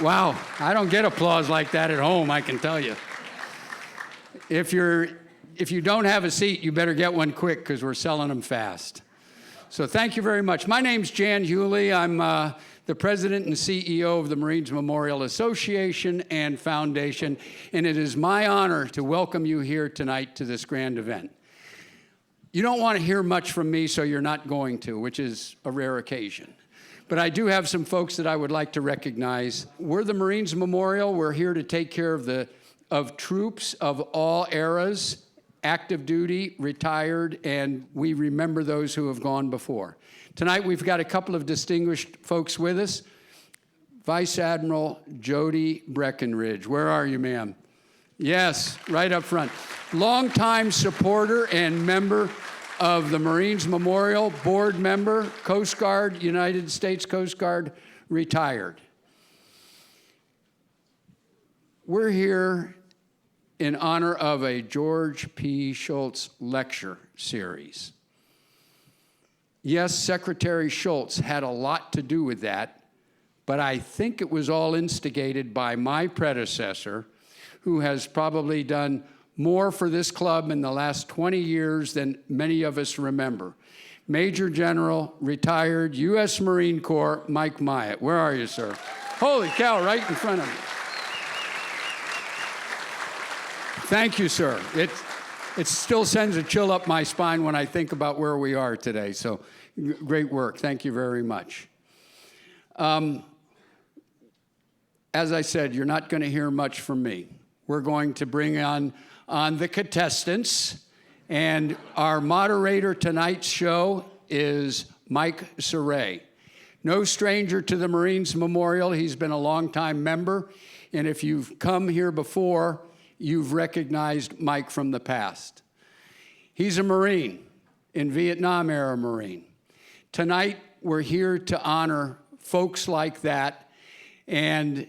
Wow, I don't get applause like that at home, I can tell you. If you don't have a seat, you better get one quick because we're selling them fast. So thank you very much. My name's Jan Hewley. I'm the president and CEO of the Marines Memorial Association and Foundation, and it is my honor to welcome you here tonight to this grand event. You don't want to hear much from me, so you're not going to, which is a rare occasion. But I do have some folks that I would like to recognize. We're the Marines Memorial. We're here to take care of troops of all eras, active duty, retired, and we remember those who have gone before. Tonight we've got a couple of distinguished folks with us. Vice Admiral Jody Breckenridge. Where are you, ma'am? Yes, right up front. Longtime supporter and member of the Marines Memorial, board member, Coast Guard, United States Coast Guard, retired. We're here in honor of a George P. Shultz lecture series. Yes, Secretary Shultz had a lot to do with that, but I think it was all instigated by my predecessor, who has probably done more for this club in the last 20 years than many of us remember. Major General, retired U.S. Marine Corps, Mike Myatt. Where are you, sir? Holy cow, right in front of me. Thank you, sir. It still sends a chill up my spine when I think about where we are today. So great work. Thank you very much. As I said, you're not going to hear much from me. We're going to bring on the contestants. And our moderator tonight's show is Mike Saray. No stranger to the Marines Memorial. He's been a longtime member. And if you've come here before, you've recognized Mike from the past. He's a Marine, in Vietnam-era Marine. Tonight, we're here to honor folks like that, and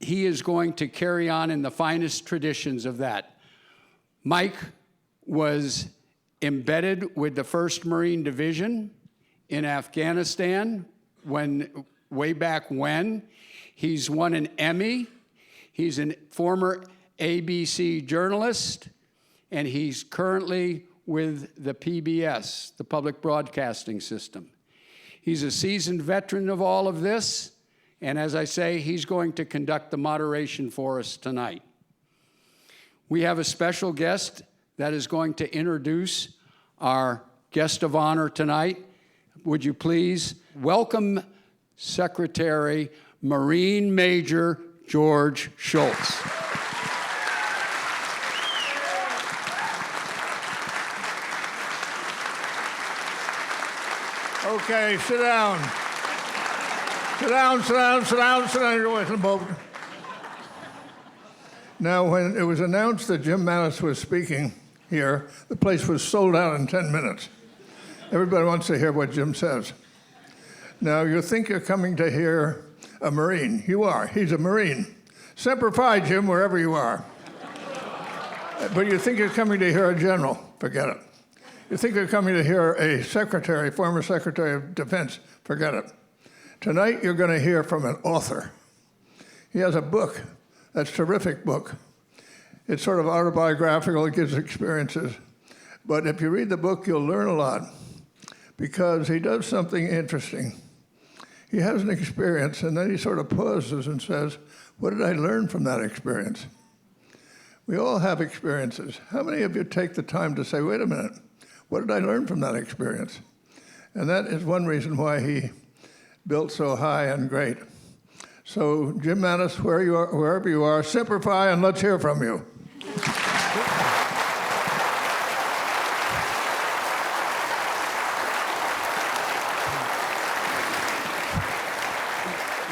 he is going to carry on in the finest traditions of that. Mike was embedded with the 1st Marine Division in Afghanistan way back when. He's won an Emmy. He's a former ABC journalist, and he's currently with the PBS, the Public Broadcasting System. He's a seasoned veteran of all of this, and as I say, he's going to conduct the moderation for us tonight. We have a special guest that is going to introduce our guest of honor tonight. Would you please welcome Secretary Marine Major George Shultz. Okay, sit down. Sit down, sit down, sit down, sit down. You're away from the boat. Now, when it was announced that Jim Mattis was speaking here, the place was sold out in 10 minutes. Everybody wants to hear what Jim says. Now, you think you're coming to hear a Marine. You are. He's a Marine. Semper Fi, Jim, wherever you are. But you think you're coming to hear a general. Forget it. You think you're coming to hear a secretary, former Secretary of Defense. Forget it. Tonight, you're going to hear from an author. He has a book. That's a terrific book. It's sort of autobiographical. It gives experiences. But if you read the book, you'll learn a lot because he does something interesting. He has an experience, and then he sort of pauses and says, what did I learn from that experience? We all have experiences. How many of you take the time to say, wait a minute, what did I learn from that experience? And that is one reason why he built so high and great. So, Jim Mattis, wherever you are, Semper Fi, and let's hear from you.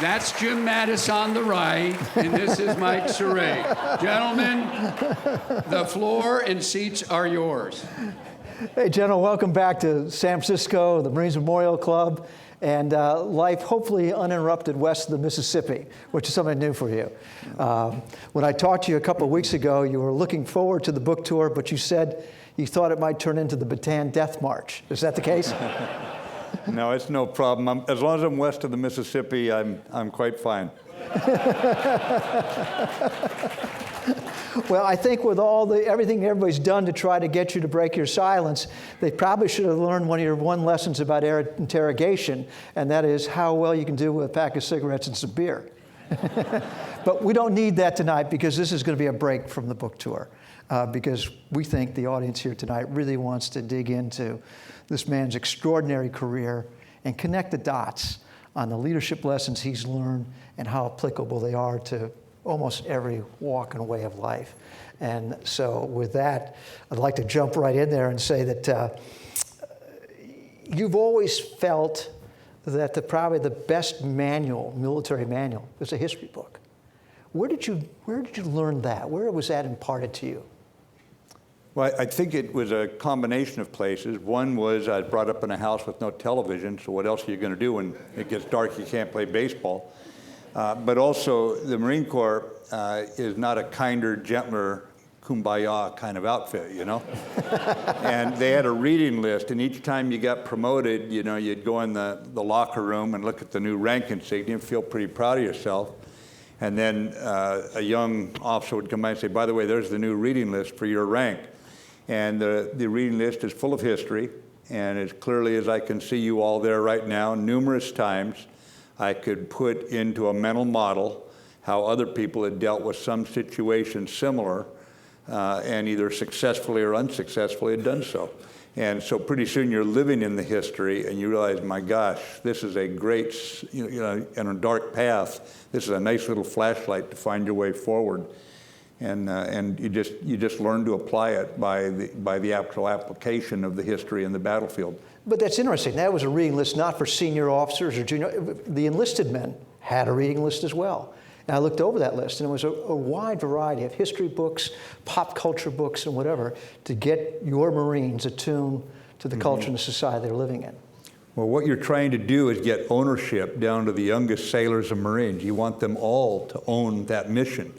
That's Jim Mattis on the right, and this is Mike Saray. Gentlemen, the floor and seats are yours. Hey, General, welcome back to San Francisco, the Marines Memorial Club, and life hopefully uninterrupted west of the Mississippi, which is something new for you. When I talked to you a couple of weeks ago, you were looking forward to the book tour, but you said you thought it might turn into the Bataan Death March. Is that the case? No, it's no problem. As long as I'm west of the Mississippi, I'm quite fine. Well, I think with everything everybody's done to try to get you to break your silence, they probably should have learned one of your lessons about interrogation, and that is how well you can do with a pack of cigarettes and some beer. But we don't need that tonight, because this is going to be a break from the book tour, because we think the audience here tonight really wants to dig into this man's extraordinary career and connect the dots on the leadership lessons he's learned and how applicable they are to almost every walk and way of life. And so with that, I'd like to jump right in there and say that you've always felt that probably the best military manual, is a history book. Where did you learn that? Where was that imparted to you? Well, I think it was a combination of places. One was I was brought up in a house with no television, so what else are you going to do when it gets dark? You can't play baseball. But also, the Marine Corps is not a kinder, gentler, kumbaya kind of outfit, you know? And they had a reading list, and each time you got promoted, you know, you'd go in the locker room and look at the new rank insignia and feel pretty proud of yourself. And then a young officer would come by and say, by the way, there's the new reading list for your rank. And the reading list is full of history, and as clearly as I can see you all there right now, numerous times, I could put into a mental model how other people had dealt with some situation similar and either successfully or unsuccessfully had done so. And so pretty soon you're living in the history and you realize, my gosh, this is a great, you know, and a dark path. This is a nice little flashlight to find your way forward. And you just learn to apply it by the actual application of the history in the battlefield. But that's interesting. That was a reading list not for senior officers or junior. The enlisted men had a reading list as well. And I looked over that list, and it was a wide variety of history books, pop culture books, and whatever, to get your Marines attuned to the culture and the society they're living in. Well, what you're trying to do is get ownership down to the youngest sailors and Marines. You want them all to own that mission.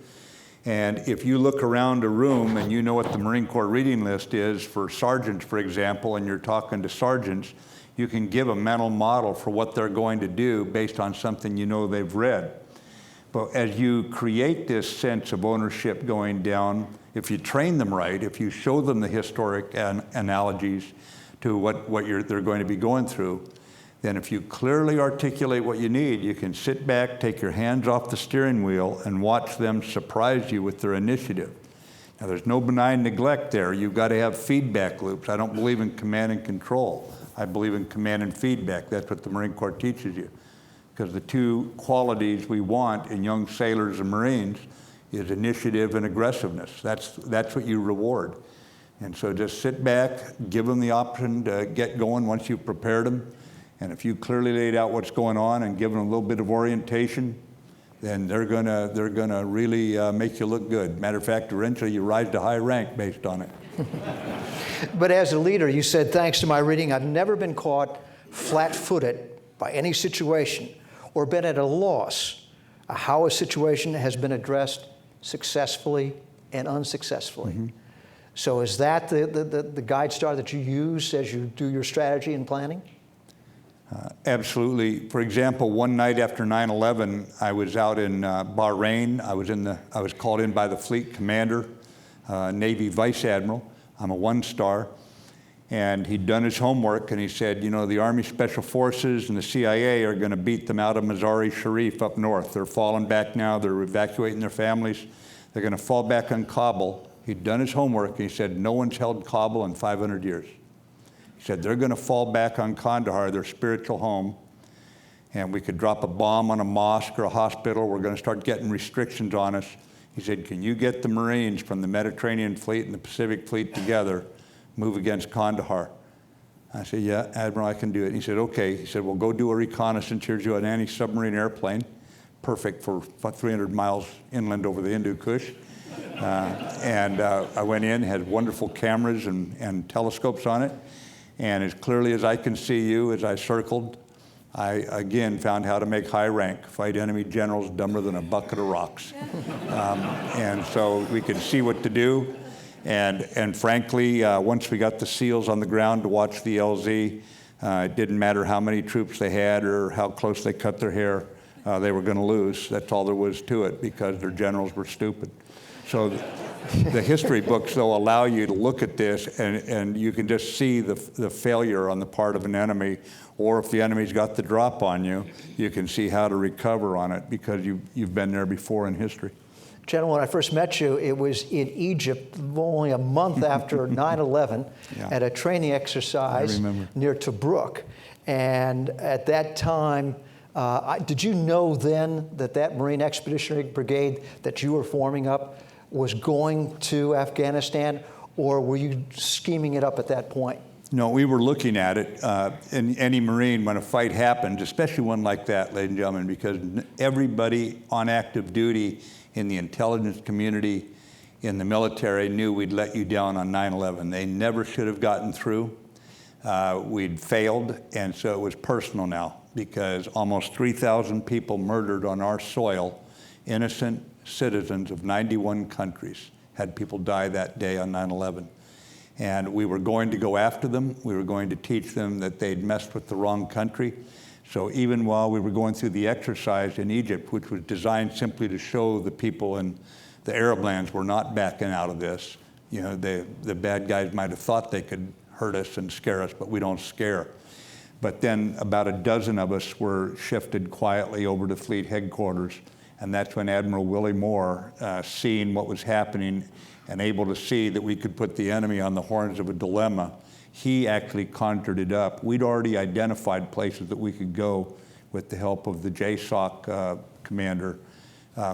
And if you look around a room and you know what the Marine Corps reading list is for sergeants, for example, and you're talking to sergeants, you can give a mental model for what they're going to do based on something you know they've read. But as you create this sense of ownership going down, if you train them right, if you show them the historic analogies to what they're going to be going through, then if you clearly articulate what you need, you can sit back, take your hands off the steering wheel, and watch them surprise you with their initiative. Now, there's no benign neglect there. You've got to have feedback loops. I don't believe in command and control. I believe in command and feedback. That's what the Marine Corps teaches you. Because the two qualities we want in young sailors and Marines is initiative and aggressiveness. That's what you reward. And so just sit back, give them the option to get going once you've prepared them. And if you clearly laid out what's going on and given them a little bit of orientation, then they're gonna really make you look good. Matter of fact, eventually you rise to high rank based on it. But as a leader, you said, thanks to my reading, I've never been caught flat-footed by any situation or been at a loss how a situation has been addressed successfully and unsuccessfully. So is that the guide star that you use as you do your strategy and planning? Absolutely. For example, one night after 9/11, I was out in Bahrain. I was called in by the fleet commander, Navy Vice Admiral. I'm a 1-star. And he'd done his homework, and he said, you know, the Army Special Forces and the CIA are going to beat them out of Mazar-i Sharif up north. They're falling back now. They're evacuating their families. They're going to fall back on Kabul. He'd done his homework, and he said, no one's held Kabul in 500 years. He said, they're going to fall back on Kandahar, their spiritual home, and we could drop a bomb on a mosque or a hospital. We're going to start getting restrictions on us. He said, can you get the Marines from the Mediterranean Fleet and the Pacific Fleet together, move against Kandahar? I said, yeah, Admiral, I can do it. And he said, okay. He said, well, go do a reconnaissance. Here's you an anti-submarine airplane, perfect for 300 miles inland over the Hindu Kush. I went in, had wonderful cameras and telescopes on it. And as clearly as I can see you, as I circled, I again found how to make high rank, fight enemy generals dumber than a bucket of rocks. And so we could see what to do. And frankly, once we got the SEALs on the ground to watch the LZ, it didn't matter how many troops they had or how close they cut their hair. they were going to lose. That's all there was to it, because their generals were stupid. So the history books, though, allow you to look at this, and you can just see the failure on the part of an enemy, or if the enemy's got the drop on you, you can see how to recover on it, because you've been there before in history. General, when I first met you, it was in Egypt only a month after 9/11 at a training exercise near Tobruk. And at that time, did you know then that Marine Expeditionary Brigade that you were forming up was going to Afghanistan, or were you scheming it up at that point? No, we were looking at it. And any Marine, when a fight happens, especially one like that, ladies and gentlemen, because everybody on active duty in the intelligence community, in the military, knew we'd let you down on 9/11. They never should have gotten through. We'd failed, and so it was personal now, because almost 3,000 people murdered on our soil, innocent citizens of 91 countries, had people die that day on 9/11. And we were going to go after them. We were going to teach them that they'd messed with the wrong country. So even while we were going through the exercise in Egypt, which was designed simply to show the people in the Arab lands were not backing out of this, you know, the bad guys might have thought they could hurt us and scare us, but we don't scare. But then about a dozen of us were shifted quietly over to fleet headquarters, and that's when Admiral Willie Moore, seeing what was happening and able to see that we could put the enemy on the horns of a dilemma, he actually conjured it up. We'd already identified places that we could go with the help of the JSOC commander,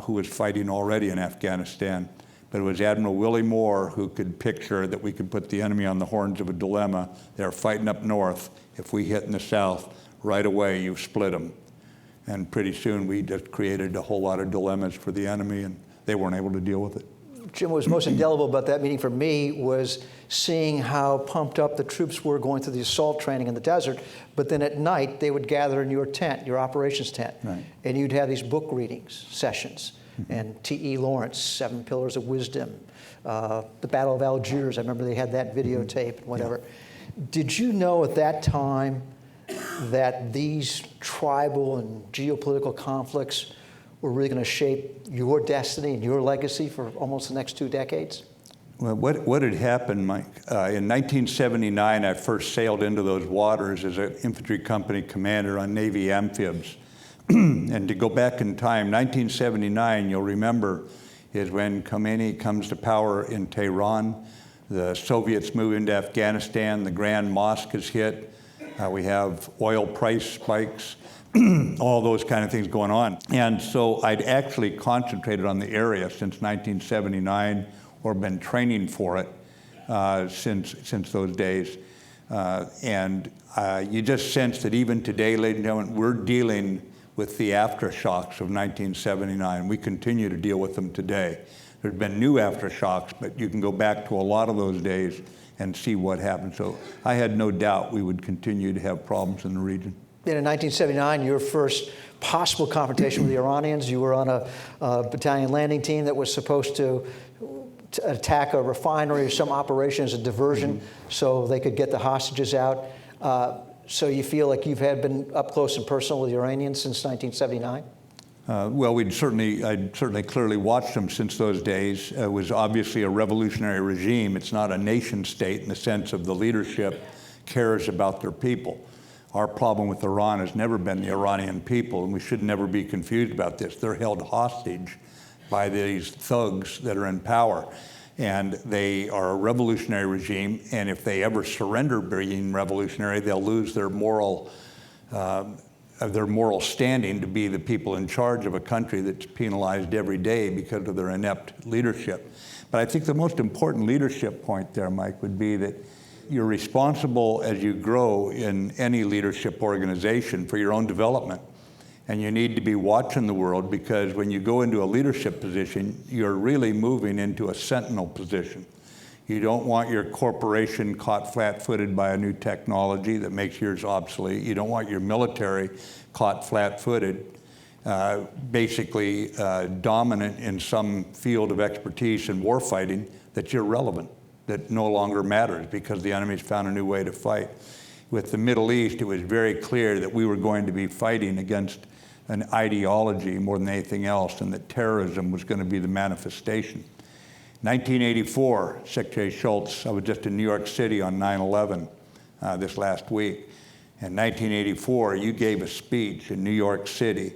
who was fighting already in Afghanistan. But it was Admiral Willie Moore who could picture that we could put the enemy on the horns of a dilemma. They're fighting up north. If we hit in the south, right away you've split them. And pretty soon we just created a whole lot of dilemmas for the enemy, and they weren't able to deal with it. Jim, what was most indelible about that meeting for me was seeing how pumped up the troops were going through the assault training in the desert, but then at night they would gather in your tent, your operations tent, and you'd have these book readings sessions. And T.E. Lawrence, 7 Pillars of Wisdom, the Battle of Algiers, I remember they had that videotape and whatever. Did you know at that time that these tribal and geopolitical conflicts were really going to shape your destiny and your legacy for almost the next 2 decades? Well, what had happened, Mike, in 1979, I first sailed into those waters as an infantry company commander on Navy amphibs. And to go back in time, 1979, you'll remember, is when Khomeini comes to power in Tehran. The Soviets move into Afghanistan. The Grand Mosque is hit. We have oil price spikes, all those kind of things going on. And so I'd actually concentrated on the area since 1979, or been training for it since those days. And you just sense that even today, ladies and gentlemen, we're dealing with the aftershocks of 1979. We continue to deal with them today. There's been new aftershocks, but you can go back to a lot of those days and see what happened. So I had no doubt we would continue to have problems in the region. Then in 1979, your first possible confrontation with the Iranians, you were on a battalion landing team that was supposed to attack a refinery or some operation as a diversion so they could get the hostages out. So you feel like you've been up close and personal with the Iranians since 1979? Well, I'd certainly clearly watched them since those days. It was obviously a revolutionary regime. It's not a nation state in the sense of the leadership cares about their people. Our problem with Iran has never been the Iranian people, and we should never be confused about this. They're held hostage by these thugs that are in power. And they are a revolutionary regime, and if they ever surrender being revolutionary, they'll lose their moral standing to be the people in charge of a country that's penalized every day because of their inept leadership. But I think the most important leadership point there, Mike, would be that you're responsible as you grow in any leadership organization for your own development. And you need to be watching the world, because when you go into a leadership position, you're really moving into a sentinel position. You don't want your corporation caught flat-footed by a new technology that makes yours obsolete. You don't want your military caught flat-footed, basically dominant in some field of expertise in warfighting that's irrelevant, that no longer matters because the enemy's found a new way to fight. With the Middle East, it was very clear that we were going to be fighting against an ideology more than anything else, and that terrorism was going to be the manifestation. 1984, Secretary Shultz, I was just in New York City on 9/11 this last week. In 1984, you gave a speech in New York City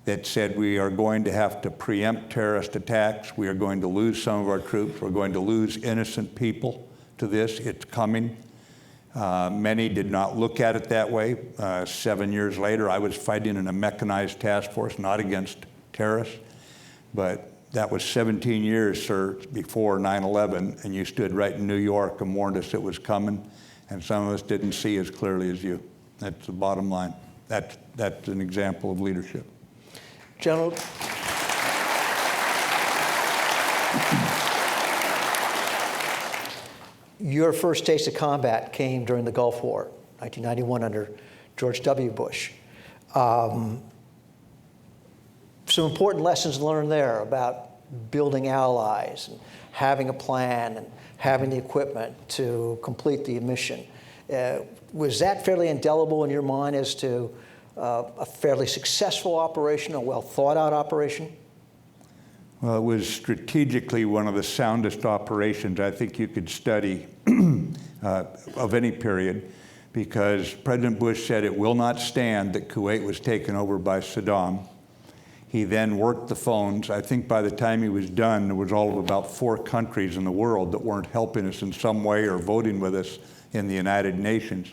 that said we are going to have to preempt terrorist attacks. We are going to lose some of our troops. We're going to lose innocent people to this. It's coming. Many did not look at it that way. 7 years later, I was fighting in a mechanized task force, not against terrorists, but that was 17 years, sir, before 9/11, and you stood right in New York and warned us it was coming, and some of us didn't see as clearly as you. That's the bottom line. That's an example of leadership. General, your first taste of combat came during the Gulf War, 1991, under George W. Bush. Some important lessons learned there about building allies and having a plan and having the equipment to complete the mission. Was that fairly indelible in your mind as to a fairly successful operation, a well thought out operation? Well, it was strategically one of the soundest operations I think you could study of any period, because President Bush said it will not stand that Kuwait was taken over by Saddam. He then worked the phones. I think by the time he was done, there was all of about 4 countries in the world that weren't helping us in some way or voting with us in the United Nations.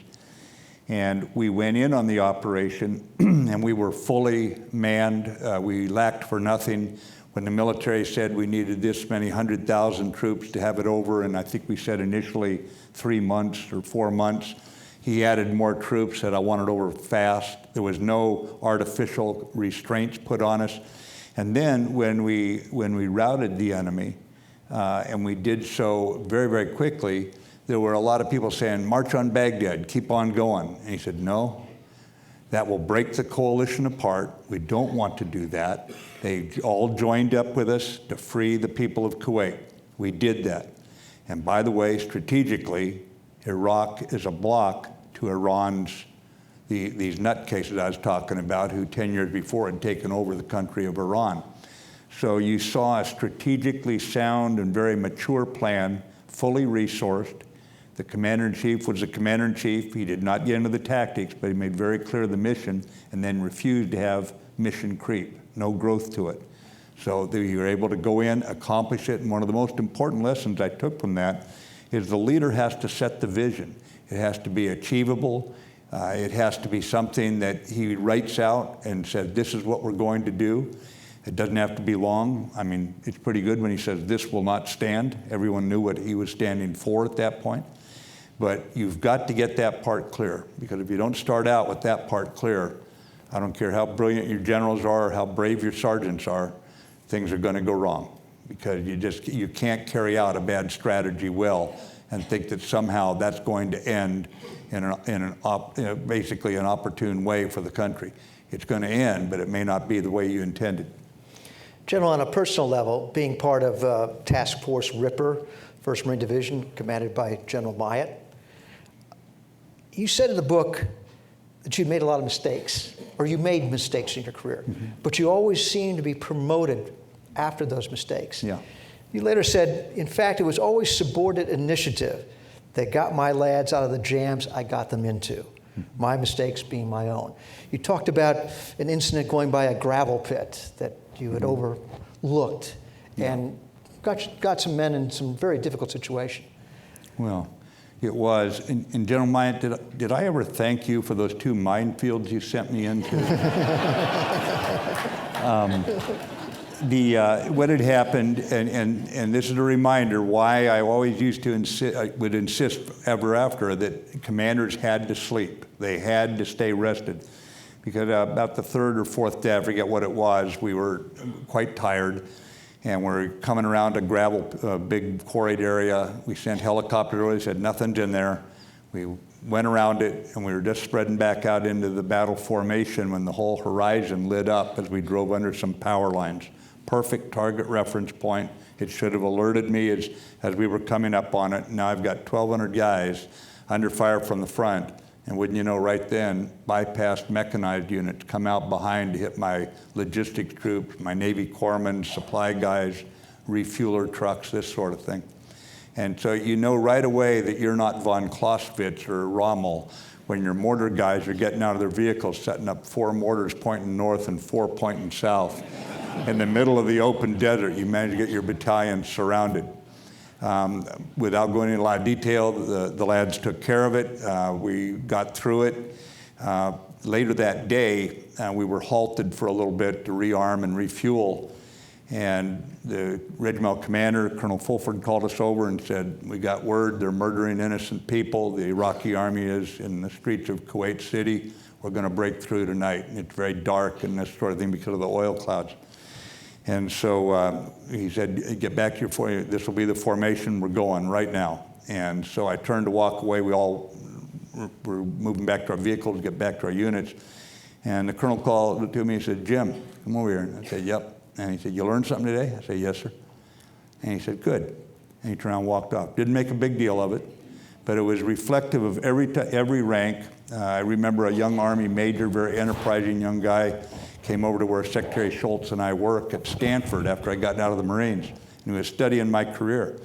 And we went in on the operation, and we were fully manned. We lacked for nothing. When the military said we needed this many 100,000 troops to have it over, and I think we said initially 3 months or 4 months, he added more troops, said I want it over fast. There was no artificial restraints put on us. And then when we routed the enemy, and we did so very, very quickly, there were a lot of people saying, march on Baghdad, keep on going. And he said, no, that will break the coalition apart. We don't want to do that. They all joined up with us to free the people of Kuwait. We did that. And by the way, strategically, Iraq is a block to Iran's, these nutcases I was talking about, who 10 years before had taken over the country of Iran. So you saw a strategically sound and very mature plan, fully resourced. The commander-in-chief was the commander-in-chief. He did not get into the tactics, but he made very clear the mission, and then refused to have mission creep, no growth to it. So you were able to go in, accomplish it, and one of the most important lessons I took from that is the leader has to set the vision. It has to be achievable. It has to be something that he writes out and says, this is what we're going to do. It doesn't have to be long. I mean, it's pretty good when he says, this will not stand. Everyone knew what he was standing for at that point. But you've got to get that part clear, because if you don't start out with that part clear, I don't care how brilliant your generals are or how brave your sergeants are, things are going to go wrong, because you can't carry out a bad strategy well and think that somehow that's going to end in basically an opportune way for the country. It's going to end, but it may not be the way you intended. General, on a personal level, being part of Task Force Ripper, 1st Marine Division, commanded by General Myatt, you said in the book that you made a lot of mistakes, or you made mistakes in your career, but you always seemed to be promoted after those mistakes. Yeah. You later said, in fact, it was always subordinate initiative that got my lads out of the jams I got them into, my mistakes being my own. You talked about an incident going by a gravel pit that you had overlooked and got some men in some very difficult situation. Well, it was. And General Myatt, did I ever thank you for those 2 minefields you sent me into? What had happened, and this is a reminder why I always used to would insist ever after that commanders had to sleep. They had to stay rested, because about the 3rd or 4th day, I forget what it was, we were quite tired, and we're coming around a gravel, big quarried area. We sent helicopters over, they said nothing's in there. We went around it, and we were just spreading back out into the battle formation when the whole horizon lit up as we drove under some power lines. Perfect target reference point. It should have alerted me as we were coming up on it. Now I've got 1,200 guys under fire from the front And wouldn't you know, right then, bypassed mechanized units come out behind to hit my logistics troops, my Navy corpsmen, supply guys, refueler trucks, this sort of thing. And so you know right away that you're not von Clausewitz or Rommel when your mortar guys are getting out of their vehicles, setting up 4 mortars pointing north and 4 pointing south. In the middle of the open desert, you manage to get your battalion surrounded. Without going into a lot of detail, the lads took care of it. We got through it. Later that day, we were halted for a little bit to rearm and refuel. And the regimental commander, Colonel Fulford, called us over and said, we got word they're murdering innocent people. The Iraqi army is in the streets of Kuwait City. We're going to break through tonight. And it's very dark and this sort of thing because of the oil clouds. And so he said, get back to your formation. This will be the formation. We're going right now. And so I turned to walk away. We all were moving back to our vehicles, get back to our units. And the colonel called to me and said, Jim, come over here. And I said, yep. And he said, you learned something today? I said, yes, sir. And he said, good. And he turned around and walked off. Didn't make a big deal of it, but it was reflective of every rank. I remember a young Army major, very enterprising young guy, came over to where Secretary Shultz and I work at Stanford after I got out of the Marines, and he was studying my career.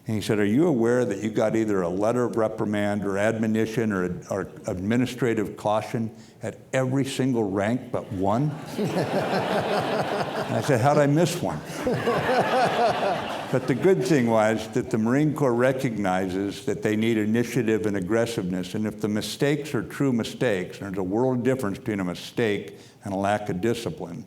And he said, are you aware that you got either a letter of reprimand or admonition or administrative caution at every single rank but one? And I said, how'd I miss one? But the good thing was that the Marine Corps recognizes that they need initiative and aggressiveness. And if the mistakes are true mistakes, and there's a world of difference between a mistake and a lack of discipline,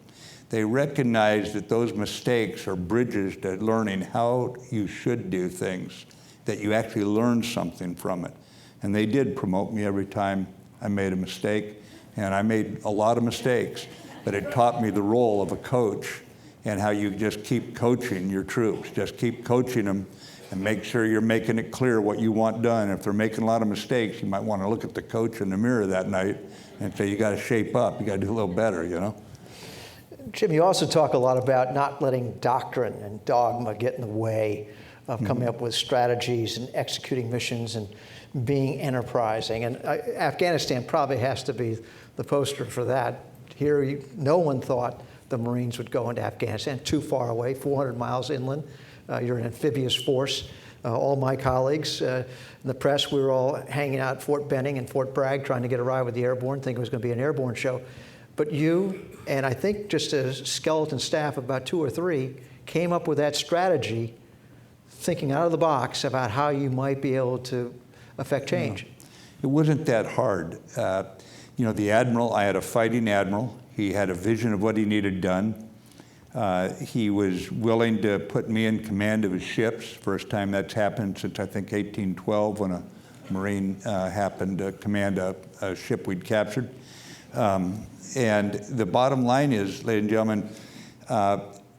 they recognize that those mistakes are bridges to learning how you should do things, that you actually learn something from it. And they did promote me every time I made a mistake. And I made a lot of mistakes, but it taught me the role of a coach and how you just keep coaching your troops. Just keep coaching them and make sure you're making it clear what you want done. If they're making a lot of mistakes, you might want to look at the coach in the mirror that night and say, you got to shape up, you got to do a little better, you know? Jim, you also talk a lot about not letting doctrine and dogma get in the way of coming up with strategies and executing missions and being enterprising. And Afghanistan probably has to be the poster for that. Here, no one thought the Marines would go into Afghanistan, too far away, 400 miles inland. You're an amphibious force. All my colleagues in the press, we were all hanging out at Fort Benning and Fort Bragg trying to get a ride with the airborne, thinking it was going to be an airborne show. But you, and I think just a skeleton staff, about 2 or 3, came up with that strategy, thinking out of the box about how you might be able to affect change. It wasn't that hard. You know, the admiral, I had a fighting admiral. He had a vision of what he needed done. He was willing to put me in command of his ships. First time that's happened since, I think, 1812, when a Marine happened to command a ship we'd captured. And the bottom line is, ladies and gentlemen,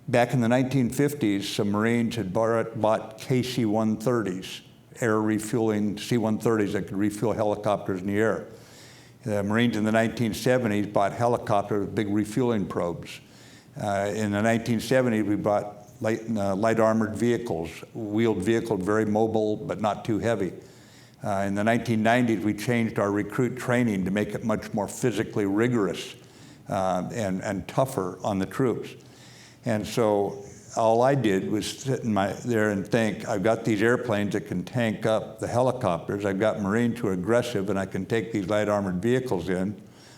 back in the 1950s, some Marines had bought KC-130s, air refueling C-130s that could refuel helicopters in the air. The Marines in the 1970s bought helicopters with big refueling probes. In the 1970s, we bought light armored vehicles, wheeled vehicles, very mobile but not too heavy. In the 1990s, we changed our recruit training to make it much more physically rigorous and tougher on the troops. And so all I did was sit there and think, I've got these airplanes that can tank up the helicopters. I've got Marines who are aggressive, and I can take these light armored vehicles in.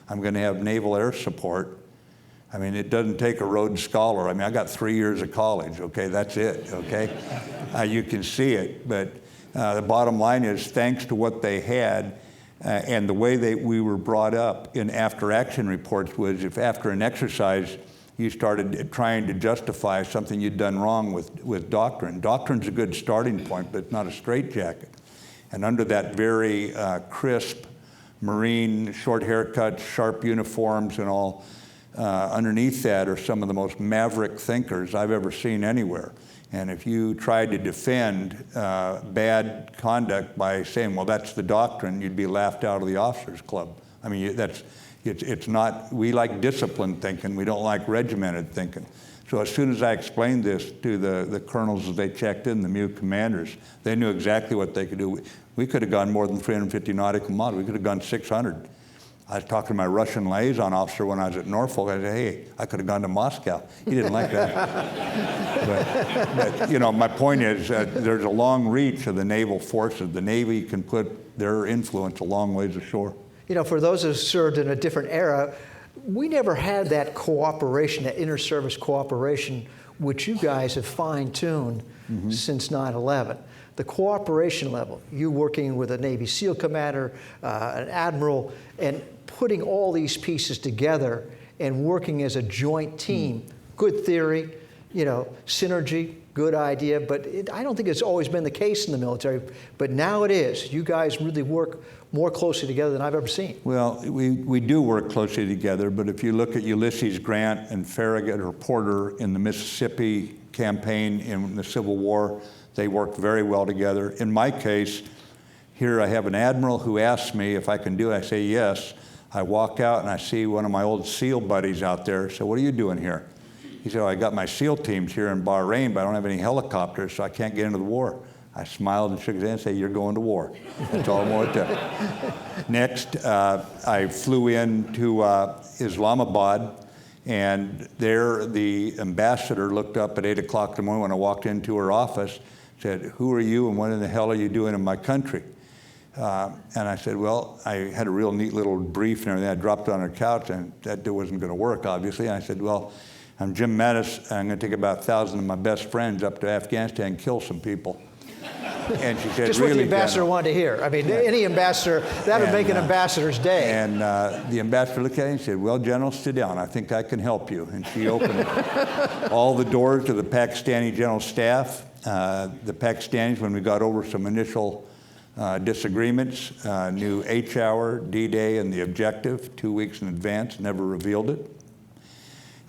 I'm going to have naval air support. I mean, it doesn't take a Rhodes Scholar. I mean, I got 3 years of college, okay? That's it, okay? You can see it, but the bottom line is, thanks to what they had and the way we were brought up in after-action reports was, if after an exercise you started trying to justify something you'd done wrong with doctrine. Doctrine's a good starting point, but it's not a straitjacket. And under that very crisp Marine, short haircuts, sharp uniforms and all, underneath that are some of the most maverick thinkers I've ever seen anywhere. And if you tried to defend bad conduct by saying, well, that's the doctrine, you'd be laughed out of the officers' club. I mean, It's not, we like disciplined thinking, we don't like regimented thinking. So as soon as I explained this to the colonels as they checked in, the MU commanders, they knew exactly what they could do. We could have gone more than 350 nautical miles. We could have gone 600. I was talking to my Russian liaison officer when I was at Norfolk. I said, hey, I could have gone to Moscow. He didn't like that. but you know, my point is there's a long reach of the naval forces. The Navy can put their influence a long ways ashore. You know, for those who served in a different era, we never had that cooperation, that inter-service cooperation, which you guys have fine-tuned since 9/11. The cooperation level, you working with a Navy SEAL commander, an admiral, and putting all these pieces together and working as a joint team. Good theory, you know, synergy, good idea, but I don't think it's always been the case in the military, but now it is. You guys really work more closely together than I've ever seen. Well, we do work closely together, but if you look at Ulysses Grant and Farragut or Porter in the Mississippi campaign in the Civil War, they worked very well together. In my case, here I have an admiral who asks me if I can do it. I say yes. I walk out and I see one of my old SEAL buddies out there. So what are you doing here? He said, oh, I got my SEAL teams here in Bahrain, but I don't have any helicopters, so I can't get into the war. I smiled and shook his hand and said, you're going to war. That's all I'm going to tell you. Next, I flew into Islamabad, and there the ambassador looked up at 8 o'clock in the morning when I walked into her office, said, who are you and what in the hell are you doing in my country? And I said, well, I had a real neat little brief and everything. I dropped on her couch, and that wasn't going to work, obviously. And I said, well, I'm Jim Mattis, and I'm going to take about 1,000 of my best friends up to Afghanistan and kill some people. And she said, just really, what the ambassador General? wanted to hear. I mean, any ambassador, that would make an ambassador's day. And the ambassador looked at me and said, well, General, sit down. I think I can help you. And she opened all the doors to the Pakistani general staff. The Pakistanis, when we got over some initial disagreements, knew H-hour, D-Day, and the objective 2 weeks in advance, never revealed it.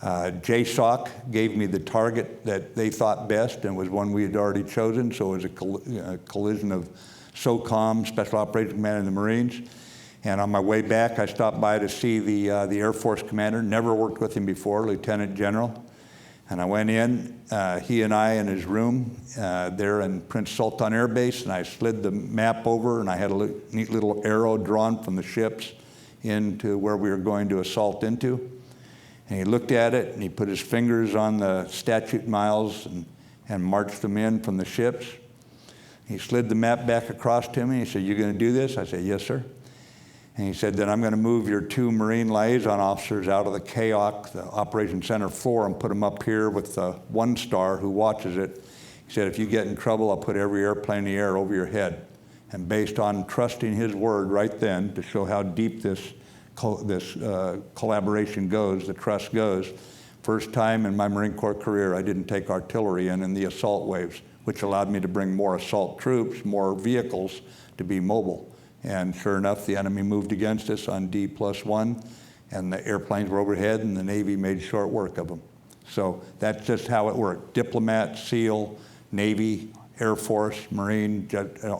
JSOC gave me the target that they thought best and was one we had already chosen, so it was a collision of SOCOM, Special Operations Command, and the Marines. And on my way back, I stopped by to see the Air Force commander, never worked with him before, Lieutenant General. And I went in, he and I in his room there in Prince Sultan Air Base, and I slid the map over, and I had a neat little arrow drawn from the ships into where we were going to assault into. And he looked at it, and he put his fingers on the statute miles and marched them in from the ships. He slid the map back across to me. He said, you going to do this? I said, yes, sir. And he said, then I'm going to move your 2 Marine liaison officers out of the CAOC, the Operations Center floor, and put them up here with the 1-star who watches it. He said, if you get in trouble, I'll put every airplane in the air over your head. And based on trusting his word right then to show how deep this collaboration goes, the trust goes, first time in my Marine Corps career I didn't take artillery in the assault waves, which allowed me to bring more assault troops, more vehicles to be mobile. And sure enough, the enemy moved against us on D+1, and the airplanes were overhead, and the Navy made short work of them. So that's just how it worked. Diplomat, SEAL, Navy, Air Force, Marine,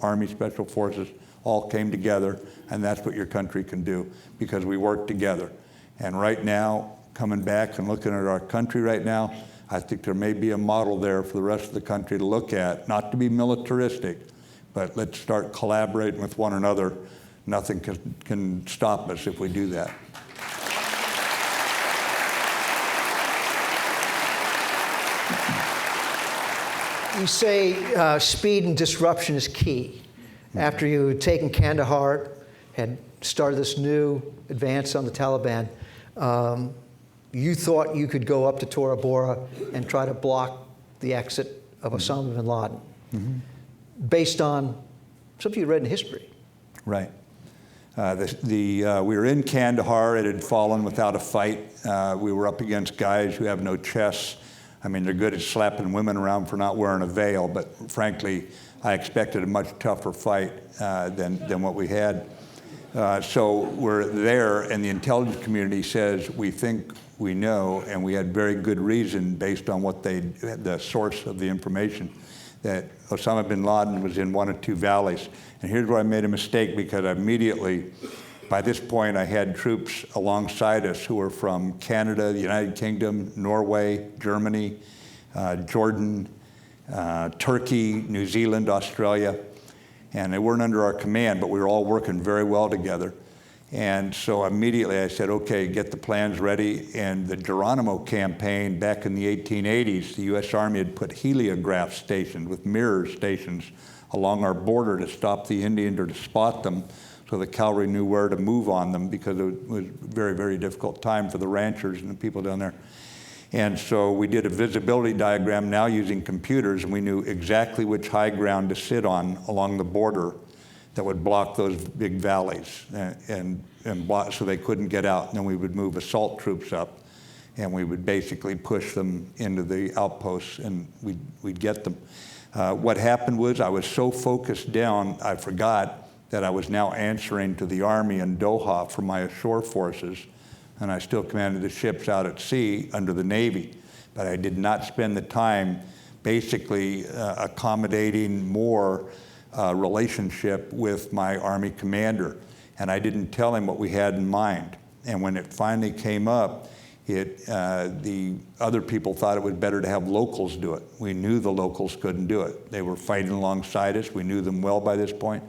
Army Special Forces, all came together, and that's what your country can do because we work together. And right now, coming back and looking at our country right now, I think there may be a model there for the rest of the country to look at, not to be militaristic, but let's start collaborating with one another. Nothing can stop us if we do that. You say speed and disruption is key. After you had taken Kandahar, had started this new advance on the Taliban, you thought you could go up to Tora Bora and try to block the exit of Osama bin Laden, based on something you read in history. Right. We were in Kandahar. It had fallen without a fight. We were up against guys who have no chests. I mean, they're good at slapping women around for not wearing a veil, but frankly, I expected a much tougher fight than what we had. So we're there, and the intelligence community says, we think we know, and we had very good reason based on what the source of the information, that Osama bin Laden was in 1 of 2 valleys. And here's where I made a mistake, because I immediately By this point, I had troops alongside us who were from Canada, the United Kingdom, Norway, Germany, Jordan, Turkey, New Zealand, Australia. And they weren't under our command, but we were all working very well together. And so immediately I said, okay, get the plans ready. And the Geronimo campaign back in the 1880s, the U.S. Army had put heliograph stations with mirror stations along our border to stop the Indians or to spot them, so the cavalry knew where to move on them, because it was a very, very difficult time for the ranchers and the people down there. And so we did a visibility diagram now using computers, and we knew exactly which high ground to sit on along the border that would block those big valleys and block, so they couldn't get out. And then we would move assault troops up, and we would basically push them into the outposts, and we'd get them. What happened was I was so focused down, I forgot that I was now answering to the Army in Doha for my ashore forces, and I still commanded the ships out at sea under the Navy. But I did not spend the time basically accommodating more relationship with my Army commander. And I didn't tell him what we had in mind. And when it finally came up, the other people thought it was better to have locals do it. We knew the locals couldn't do it. They were fighting alongside us. We knew them well by this point.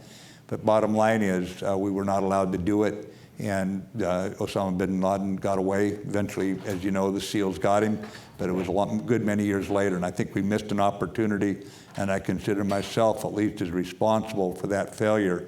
But bottom line is, we were not allowed to do it, and Osama bin Laden got away. Eventually, as you know, the SEALs got him, but it was a good many years later, and I think we missed an opportunity, and I consider myself at least as responsible for that failure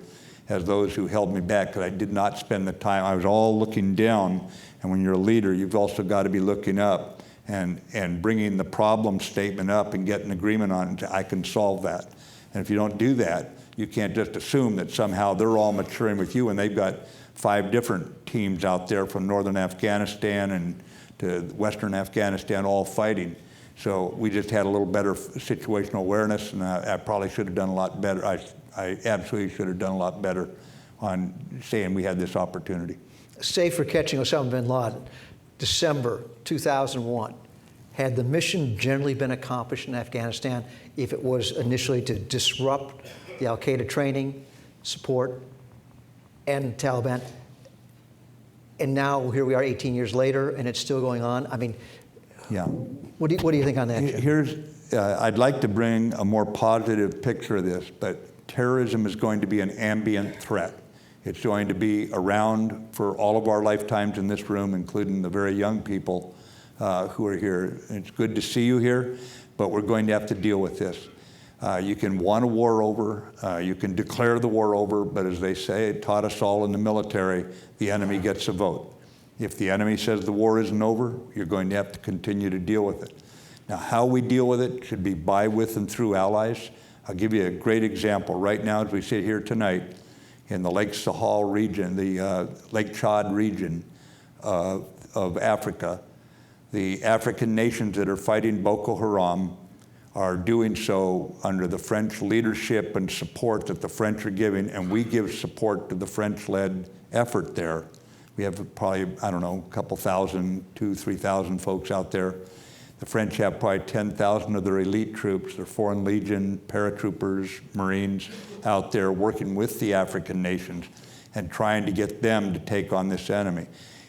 as those who held me back, because I did not spend the time. I was all looking down, and when you're a leader, you've also got to be looking up and bringing the problem statement up and getting agreement on it. I can solve that. And if you don't do that, you can't just assume that somehow they're all maturing with you, and they've got 5 different teams out there from northern Afghanistan and to western Afghanistan all fighting. So we just had a little better situational awareness, and I probably should have done a lot better. I absolutely should have done a lot better on saying we had this opportunity. Save for catching Osama bin Laden, December 2001. Had the mission generally been accomplished in Afghanistan if it was initially to disrupt the al-Qaeda training, support, and Taliban? And now here we are 18 years later, and it's still going on. I mean, yeah. What do you think on that, Jim? I'd like to bring a more positive picture of this, but terrorism is going to be an ambient threat. It's going to be around for all of our lifetimes in this room, including the very young people who are here. It's good to see you here, but we're going to have to deal with this. You can want a war over, you can declare the war over, but as they say, it taught us all in the military, the enemy gets a vote. If the enemy says the war isn't over, you're going to have to continue to deal with it. Now, how we deal with it should be by, with, and through allies. I'll give you a great example. Right now, as we sit here tonight, in the Lake Sahel region, the Lake Chad region of Africa, the African nations that are fighting Boko Haram are doing so under the French leadership and support that the French are giving, and we give support to the French-led effort there. We have probably, I don't know, a couple thousand, 2,000, 3,000 folks out there. The French have probably 10,000 of their elite troops, their Foreign Legion, paratroopers, Marines out there working with the African nations and trying to get them to take on this enemy.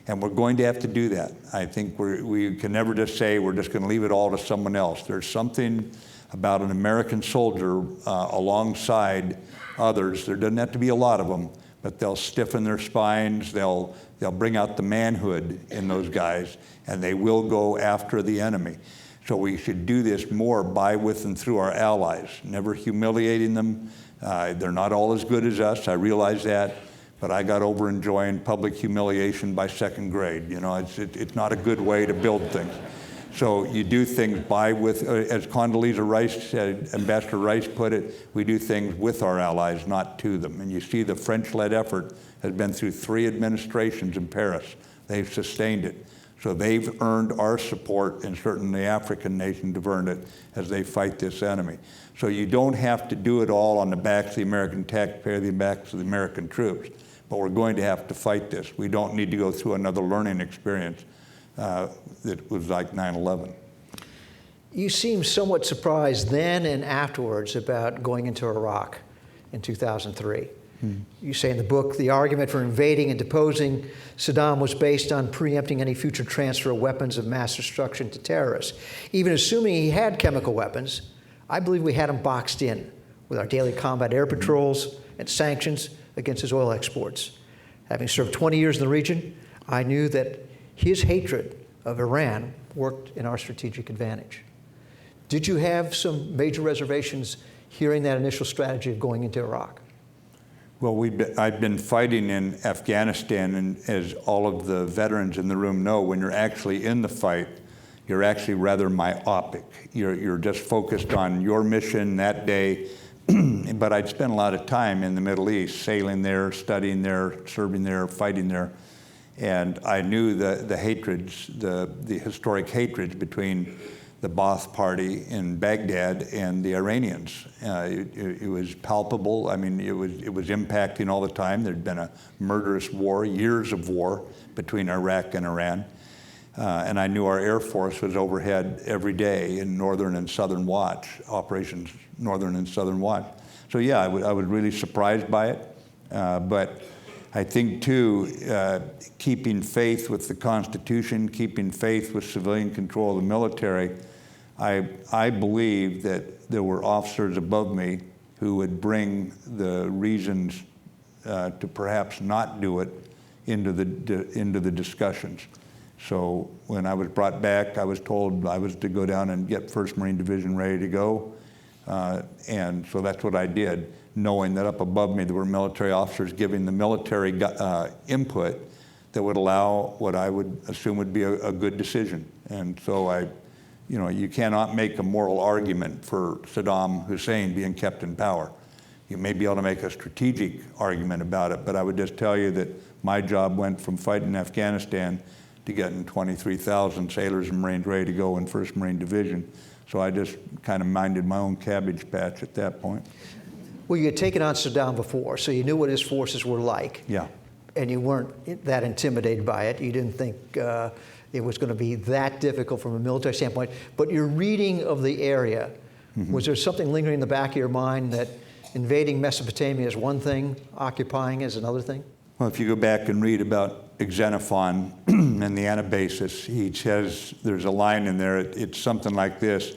And we're going to have to do that. I think we can never just say we're just going to leave it all to someone else. There's something about an American soldier alongside others. There doesn't have to be a lot of them, but they'll stiffen their spines, they'll bring out the manhood in those guys, and they will go after the enemy. So we should do this more by, with, and through our allies, never humiliating them. They're not all as good as us, I realize that, but I got over enjoying public humiliation by second grade. You know, it's not a good way to build things. So you do things by, with, as Condoleezza Rice said, Ambassador Rice put it, we do things with our allies, not to them. And you see the French-led effort has been through 3 administrations in Paris. They've sustained it. So they've earned our support, and certainly the African nations have earned it as they fight this enemy. So you don't have to do it all on the backs of the American taxpayer, the backs of the American troops, but we're going to have to fight this. We don't need to go through another learning experience that was like 9/11. You seemed somewhat surprised then and afterwards about going into Iraq in 2003. You say in the book, the argument for invading and deposing Saddam was based on preempting any future transfer of weapons of mass destruction to terrorists. Even assuming he had chemical weapons, I believe we had him boxed in with our daily combat air patrols and sanctions against his oil exports. Having served 20 years in the region, I knew that his hatred of Iran worked in our strategic advantage. Did you have some major reservations hearing that initial strategy of going into Iraq? Well, I'd been fighting in Afghanistan, and as all of the veterans in the room know, when you're actually in the fight, you're actually rather myopic. You're just focused on your mission that day. But I'd spent a lot of time in the Middle East, sailing there, studying there, serving there, fighting there. And I knew the hatreds, the historic hatreds between the Ba'ath Party in Baghdad and the Iranians. It was palpable. I mean, it was impacting all the time. There'd been a murderous war, years of war between Iraq and Iran. And I knew our Air Force was overhead every day in Northern and Southern Watch, Operations Northern and Southern Watch. So yeah, I was really surprised by it. But I think too, keeping faith with the Constitution, keeping faith with civilian control of the military, I believe that there were officers above me who would bring the reasons to perhaps not do it into the discussions. So when I was brought back, I was told I was to go down and get 1st Marine Division ready to go. And so that's what I did, knowing that up above me there were military officers giving the military input that would allow what I would assume would be a good decision. And so you cannot make a moral argument for Saddam Hussein being kept in power. You may be able to make a strategic argument about it, but I would just tell you that my job went from fighting in Afghanistan to getting 23,000 sailors and Marines ready to go in 1st Marine Division. So I just kind of minded my own cabbage patch at that point. Well, you had taken on Saddam before, so you knew what his forces were like. Yeah. And you weren't that intimidated by it. You didn't think it was going to be that difficult from a military standpoint. But your reading of the area, was there something lingering in the back of your mind that invading Mesopotamia is one thing, occupying is another thing? Well, if you go back and read about Xenophon and the Anabasis, he says, there's a line in there, it's something like this,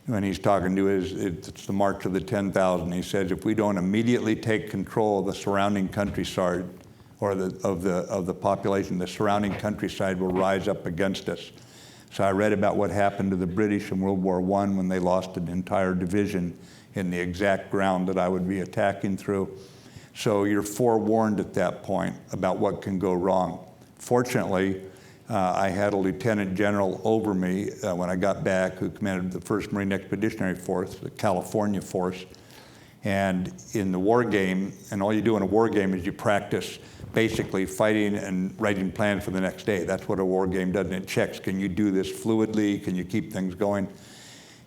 when he's talking to it's the March of the 10,000. He says, if we don't immediately take control of the surrounding countryside, or of the population, the surrounding countryside will rise up against us. So I read about what happened to the British in World War I when they lost an entire division in the exact ground that I would be attacking through. So you're forewarned at that point about what can go wrong. Fortunately, I had a lieutenant general over me when I got back who commanded the 1st Marine Expeditionary Force, the California Force. And in the war game, and all you do in a war game is you practice basically fighting and writing plans for the next day. That's what a war game does, and it checks, can you do this fluidly? Can you keep things going?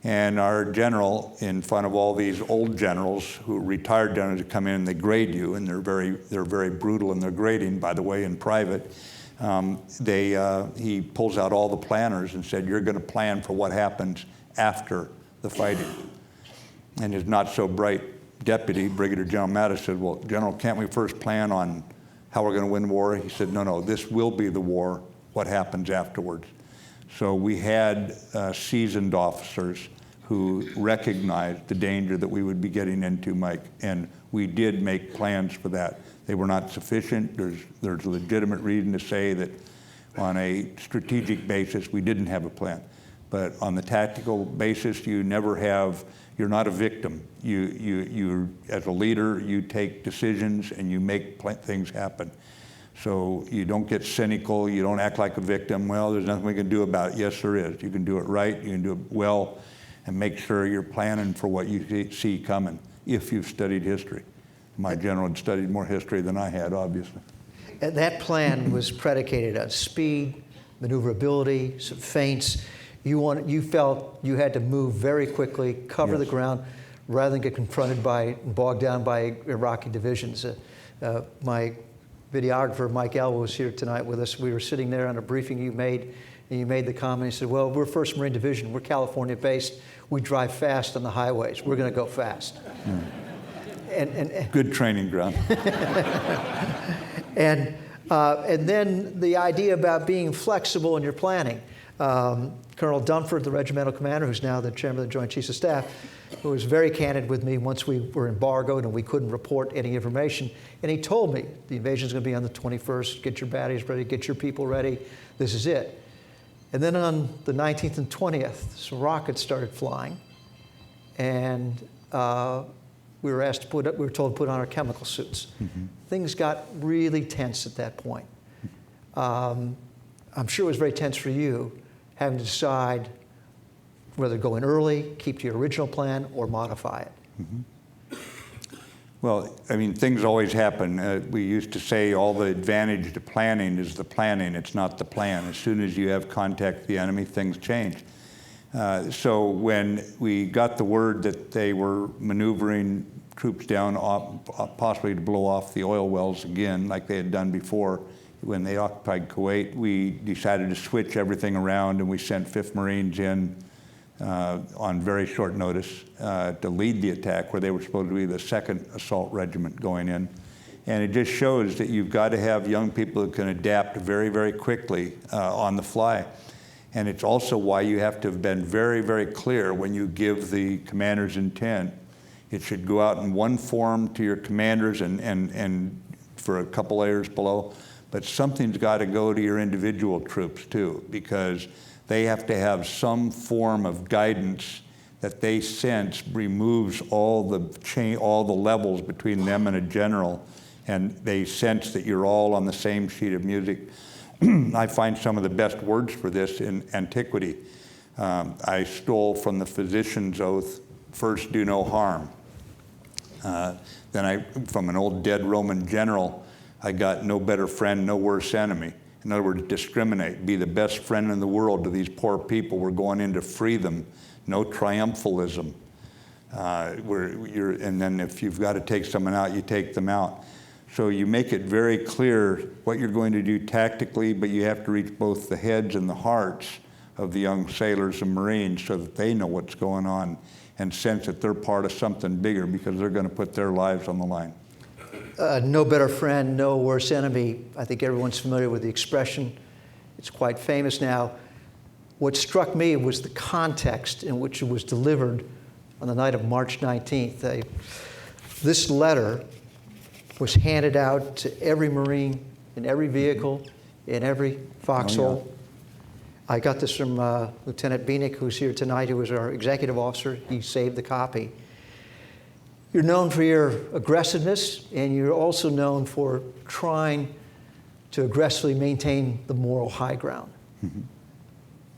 And our general, in front of all these old generals who retired generals, come in and they grade you, and they're very brutal in their grading, by the way, in private. He pulls out all the planners and said, you're going to plan for what happens after the fighting. And his not so bright deputy, Brigadier General Mattis, said, well, General, can't we first plan on how we're going to win the war? He said, no, this will be the war, what happens afterwards. So we had seasoned officers who recognized the danger that we would be getting into, Mike, and we did make plans for that. They were not sufficient. There's a legitimate reason to say that on a strategic basis, we didn't have a plan. But on the tactical basis, you're not a victim. You as a leader, you take decisions and you make things happen. So you don't get cynical, you don't act like a victim. Well, there's nothing we can do about it. Yes, there is. You can do it right, you can do it well, and make sure you're planning for what you see coming, if you've studied history. My general had studied more history than I had, obviously. And that plan was predicated on speed, maneuverability, some feints. You felt you had to move very quickly, cover the ground, rather than get confronted by, bogged down by Iraqi divisions. My videographer, Mike Elwell, was here tonight with us. We were sitting there on a briefing you made, and you made the comment, you said, well, we're 1st Marine Division, we're California-based, we drive fast on the highways, we're going to go fast. Good training ground. And then the idea about being flexible in your planning. Colonel Dunford, the regimental commander, who's now the chairman of the Joint Chiefs of Staff, who was very candid with me once we were embargoed and we couldn't report any information. And he told me, the invasion's going to be on the 21st. Get your batteries ready. Get your people ready. This is it. And then on the 19th and 20th, some rockets started flying. And we were told to put on our chemical suits. Mm-hmm. Things got really tense at that point. I'm sure it was very tense for you, having to decide whether to go in early, keep to your original plan, or modify it. Mm-hmm. Well, I mean, things always happen. We used to say all the advantage to planning is the planning, it's not the plan. As soon as you have contact with the enemy, things change. So when we got the word that they were maneuvering troops down, possibly to blow off the oil wells again, like they had done before when they occupied Kuwait, we decided to switch everything around, and we sent 5th Marines in on very short notice to lead the attack, where they were supposed to be the 2nd Assault Regiment going in. And it just shows that you've got to have young people who can adapt very, very quickly on the fly. And it's also why you have to have been very, very clear when you give the commander's intent. It should go out in one form to your commanders and for a couple layers below, but something's got to go to your individual troops too, because they have to have some form of guidance that they sense removes all the levels between them and a general, and they sense that you're all on the same sheet of music. I find some of the best words for this in antiquity. I stole from the physician's oath, first do no harm. Then from an old dead Roman general, I got no better friend, no worse enemy. In other words, discriminate, be the best friend in the world to these poor people. We're going in to free them. No triumphalism. And then if you've got to take someone out, you take them out. So you make it very clear what you're going to do tactically, but you have to reach both the heads and the hearts of the young sailors and Marines so that they know what's going on and sense that they're part of something bigger, because they're going to put their lives on the line. No better friend, no worse enemy. I think everyone's familiar with the expression. It's quite famous now. What struck me was the context in which it was delivered on the night of March 19th. This letter was handed out to every Marine, in every vehicle, in every foxhole. Oh, yeah. I got this from Lieutenant Bieniek, who's here tonight, who was our executive officer. He saved the copy. You're known for your aggressiveness, and you're also known for trying to aggressively maintain the moral high ground. Mm-hmm.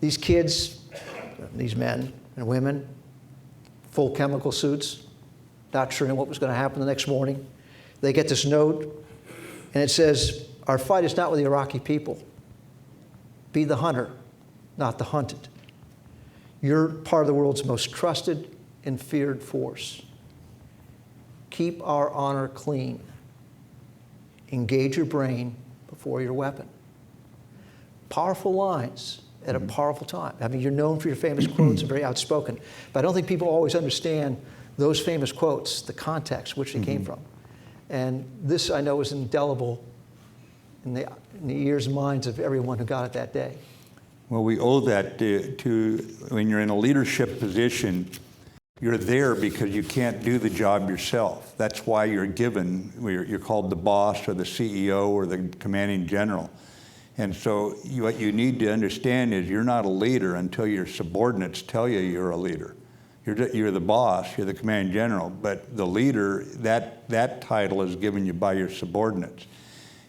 These kids, these men and women, full chemical suits, not sure what was going to happen the next morning. They get this note, and it says, "Our fight is not with the Iraqi people. Be the hunter, not the hunted. You're part of the world's most trusted and feared force. Keep our honor clean. Engage your brain before your weapon." Powerful lines at a powerful time. I mean, you're known for your famous quotes and very outspoken, but I don't think people always understand those famous quotes, the context which they came from. And this, I know, is indelible in the ears and minds of everyone who got it that day. Well, we owe that to when you're in a leadership position, you're there because you can't do the job yourself. That's why you're given, you're called the boss or the CEO or the commanding general. And so what you need to understand is you're not a leader until your subordinates tell you you're a leader. You're the boss, you're the commanding general, but the leader, that title is given you by your subordinates.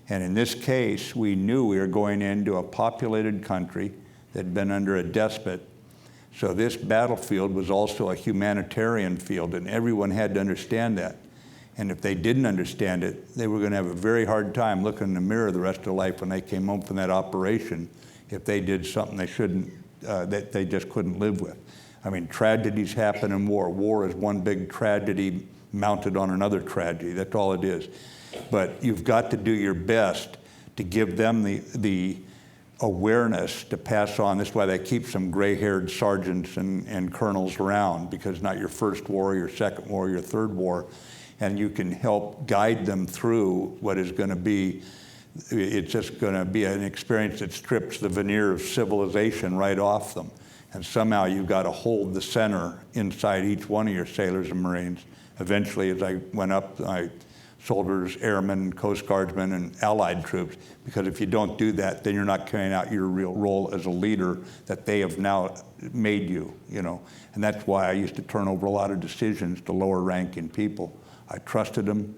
And in this case, we knew we were going into a populated country that had been under a despot. So this battlefield was also a humanitarian field, and everyone had to understand that. And if they didn't understand it, they were going to have a very hard time looking in the mirror the rest of their life when they came home from that operation if they did something they shouldn't, that they just couldn't live with. I mean, tragedies happen in war. War is one big tragedy mounted on another tragedy. That's all it is. But you've got to do your best to give them the awareness to pass on. That's why they keep some gray-haired sergeants and colonels around, because not your first war, your second war, your third war. and you can help guide them through what is going to be, it's just going to be an experience that strips the veneer of civilization right off them. And somehow you've got to hold the center inside each one of your sailors and Marines. Eventually, as I went up, soldiers, airmen, Coast Guardsmen, and Allied troops, because if you don't do that, then you're not carrying out your real role as a leader that they have now made you, you know. And that's why I used to turn over a lot of decisions to lower ranking people. I trusted them,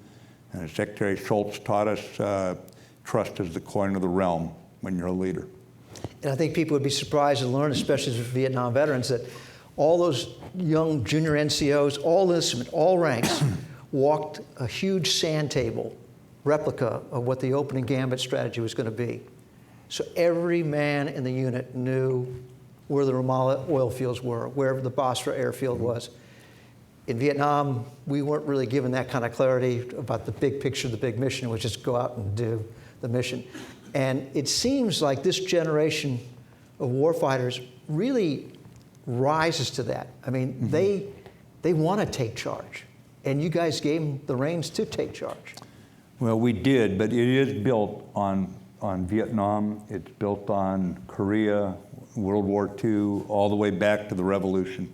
and as Secretary Shultz taught us, trust is the coin of the realm when you're a leader. And I think people would be surprised to learn, especially as Vietnam veterans, that all those young junior NCOs, all enlistment, all ranks, walked a huge sand table replica of what the opening gambit strategy was going to be. So every man in the unit knew where the Ramallah oil fields were, wherever the Basra airfield was. In Vietnam, we weren't really given that kind of clarity about the big picture, the big mission, which is go out and do the mission. And it seems like this generation of warfighters really rises to that. I mean, they want to take charge. And you guys gave them the reins to take charge. Well, we did, but it is built on Vietnam. It's built on Korea, World War II, all the way back to the Revolution.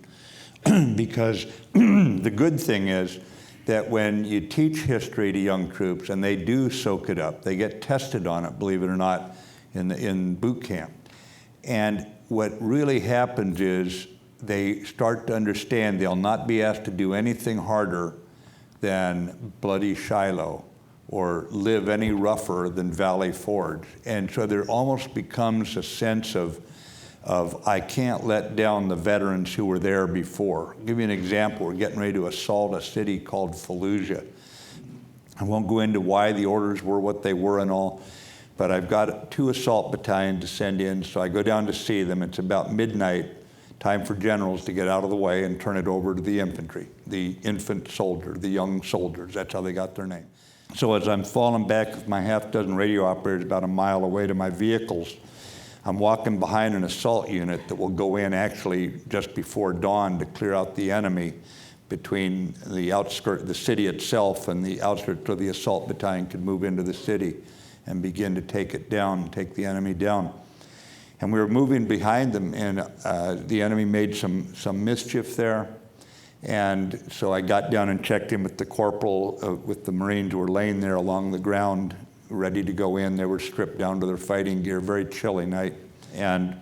Because the good thing is that when you teach history to young troops, and they do soak it up, they get tested on it, believe it or not, in boot camp. And what really happens is they start to understand they'll not be asked to do anything harder than Bloody Shiloh or live any rougher than Valley Forge. And so there almost becomes a sense of I can't let down the veterans who were there before. I'll give you an example. We're getting ready to assault a city called Fallujah. I won't go into why the orders were what they were and all, but I've got 2 assault battalions to send in, so I go down to see them. It's about midnight, time for generals to get out of the way and turn it over to the infantry, the infant soldier, the young soldiers. That's how they got their name. So as I'm falling back with my half-dozen radio operators about a mile away to my vehicles, I'm walking behind an assault unit that will go in actually just before dawn to clear out the enemy between the outskirts, the city itself, and the outskirts, so the assault battalion could move into the city and begin to take it down, take the enemy down. And we were moving behind them, and the enemy made some mischief there. And so I got down and checked in with the corporal, with the Marines who were laying there along the ground, ready to go in. They were stripped down to their fighting gear, very chilly night. And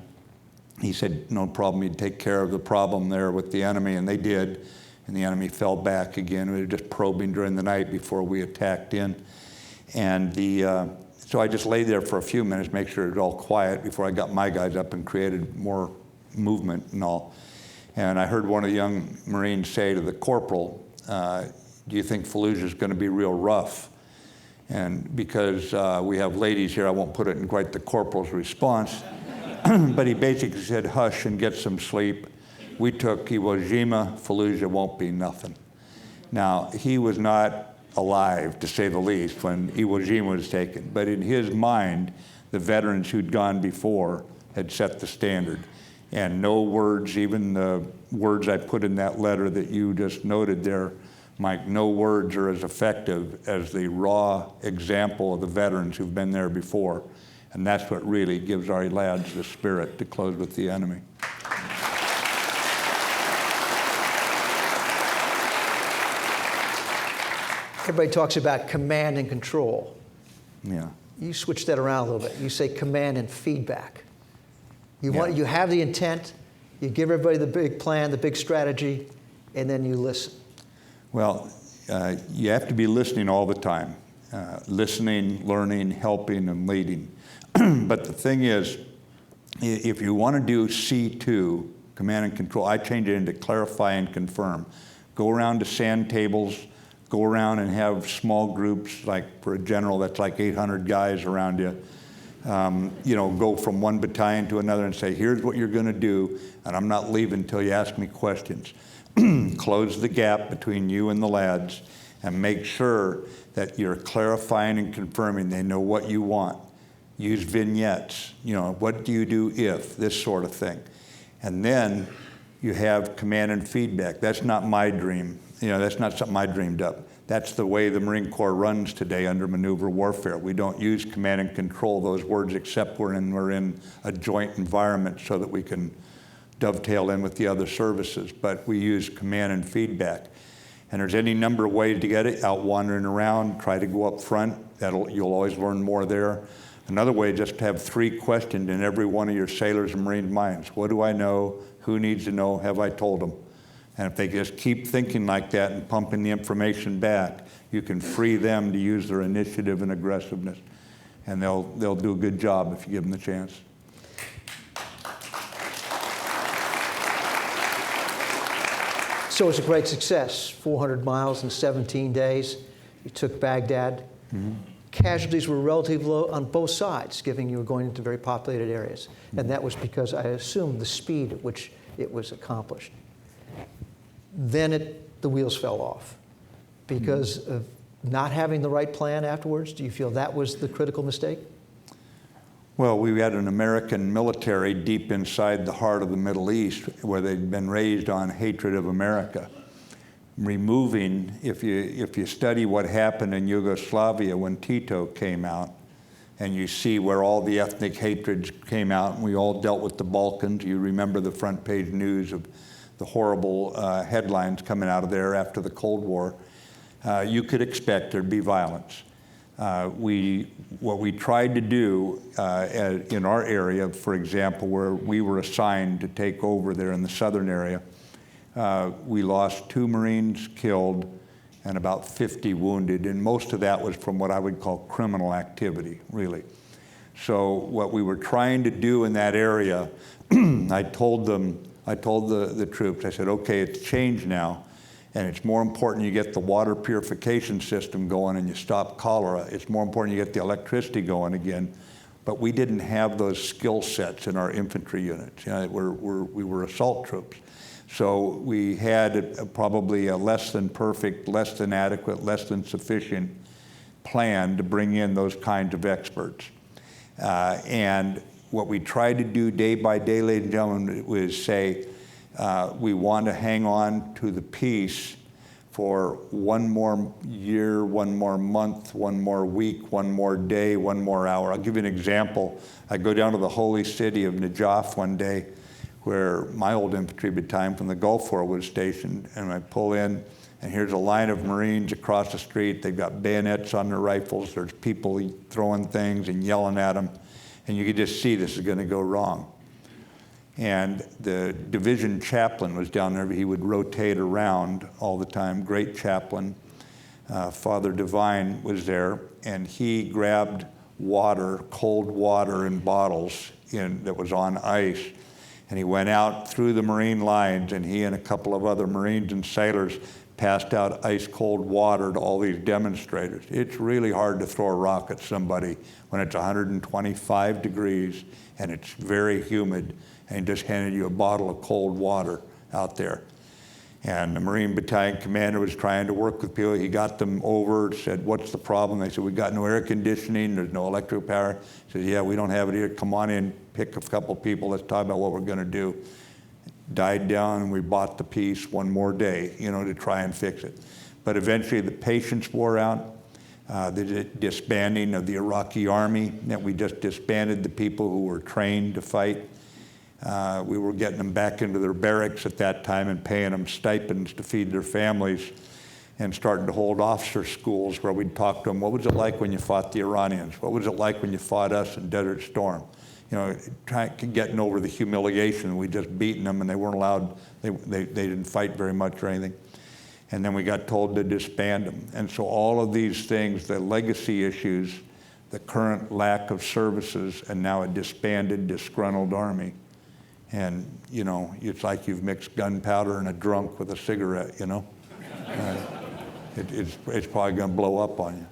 he said, no problem, he'd take care of the problem there with the enemy, and they did. And the enemy fell back again. We were just probing during the night before we attacked in. And so I just lay there for a few minutes, make sure it was all quiet before I got my guys up and created more movement and all. And I heard one of the young Marines say to the corporal, do you think Fallujah is going to be real rough? And because we have ladies here, I won't put it in quite the corporal's response, but he basically said, hush and get some sleep. We took Iwo Jima, Fallujah won't be nothing. Now, he was not alive, to say the least, when Iwo Jima was taken. But in his mind, the veterans who'd gone before had set the standard. And no words, even the words I put in that letter that you just noted there, Mike, no words are as effective as the raw example of the veterans who've been there before. And that's what really gives our lads the spirit to close with the enemy. Everybody talks about command and control. Yeah. You switch that around a little bit. You say command and feedback. You have the intent, you give everybody the big plan, the big strategy, and then you listen. Well, you have to be listening all the time. Listening, learning, helping, and leading. But the thing is, if you want to do C2, command and control, I change it into clarify and confirm. Go around to sand tables, go around and have small groups, like for a general, that's like 800 guys around you. Go from one battalion to another and say, here's what you're going to do, and I'm not leaving until you ask me questions. Close the gap between you and the lads, and make sure that you're clarifying and confirming they know what you want. Use vignettes. What do you do if, this sort of thing. And then you have command and feedback. That's not my dream. That's not something I dreamed up. That's the way the Marine Corps runs today under maneuver warfare. We don't use command and control, those words, except when we're in a joint environment so that we can dovetail in with the other services. But we use command and feedback. And there's any number of ways to get it, out wandering around, try to go up front. You'll always learn more there. Another way, just to have 3 questions in every one of your sailors and Marine minds. What do I know? Who needs to know? Have I told them? And if they just keep thinking like that and pumping the information back, you can free them to use their initiative and aggressiveness. And they'll do a good job if you give them the chance. So it's a great success, 400 miles in 17 days. You took Baghdad. Mm-hmm. Casualties were relatively low on both sides, given you were going into very populated areas. Mm-hmm. And that was because, I assume, the speed at which it was accomplished. Then the wheels fell off because of not having the right plan afterwards. Do you feel that was the critical mistake? Well, we had an American military deep inside the heart of the Middle East where they'd been raised on hatred of America. Removing, if you study what happened in Yugoslavia when Tito came out, and you see where all the ethnic hatreds came out, and we all dealt with the Balkans. You remember the front page news of the horrible headlines coming out of there after the Cold War. You could expect there'd be violence. What we tried to do in our area, for example, where we were assigned to take over there in the southern area, we lost 2 Marines killed and about 50 wounded, and most of that was from what I would call criminal activity, really. So what we were trying to do in that area, I told the troops, I said, okay, it's changed now, and it's more important you get the water purification system going and you stop cholera. It's more important you get the electricity going again. But we didn't have those skill sets in our infantry units. You know, we were assault troops. So we had probably a less than perfect, less than adequate, less than sufficient plan to bring in those kinds of experts. And what we tried to do day by day, ladies and gentlemen, was say, we want to hang on to the peace for one more year, one more month, one more week, one more day, one more hour. I'll give you an example. I go down to the holy city of Najaf one day, where my old infantry battalion from the Gulf War was stationed, and I pull in, and here's a line of Marines across the street. They've got bayonets on their rifles. There's people throwing things and yelling at them, and you could just see this is going to go wrong. And the division chaplain was down there. He would rotate around all the time. Great chaplain. Father Divine was there, and he grabbed water, cold water in bottles that was on ice. And he went out through the Marine lines, and he and a couple of other Marines and sailors passed out ice-cold water to all these demonstrators. It's really hard to throw a rock at somebody when it's 125 degrees and it's very humid, and just handed you a bottle of cold water out there. And the Marine Battalion commander was trying to work with people. He got them over, said, what's the problem? They said, we got no air conditioning, there's no electric power. He said, yeah, we don't have it here. Come on in, pick a couple people, let's talk about what we're gonna do. Died down, and we bought the peace one more day, to try and fix it. But eventually the patience wore out. The disbanding of the Iraqi army, that we just disbanded the people who were trained to fight. We were getting them back into their barracks at that time and paying them stipends to feed their families, and starting to hold officer schools where we'd talk to them, what was it like when you fought the Iranians? What was it like when you fought us in Desert Storm? Getting over the humiliation. We just beaten them, and they weren't allowed, they didn't fight very much or anything. And then we got told to disband them. And so all of these things, the legacy issues, the current lack of services, and now a disbanded, disgruntled army. And, it's like you've mixed gunpowder and a drunk with a cigarette, It's probably going to blow up on you.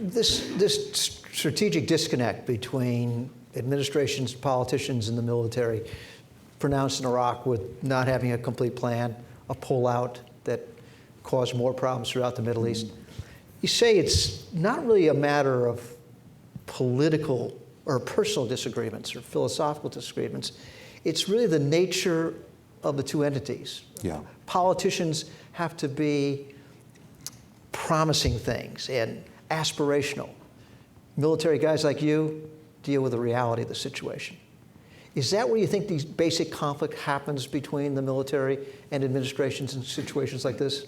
This strategic disconnect between administrations, politicians, and the military, pronounced in Iraq with not having a complete plan, a pullout that caused more problems throughout the Middle East. You say it's not really a matter of political or personal disagreements or philosophical disagreements. It's really the nature of the two entities. Yeah. Politicians have to be promising things and aspirational. Military guys like you deal with the reality of the situation. Is that where you think these basic conflict happens between the military and administrations in situations like this?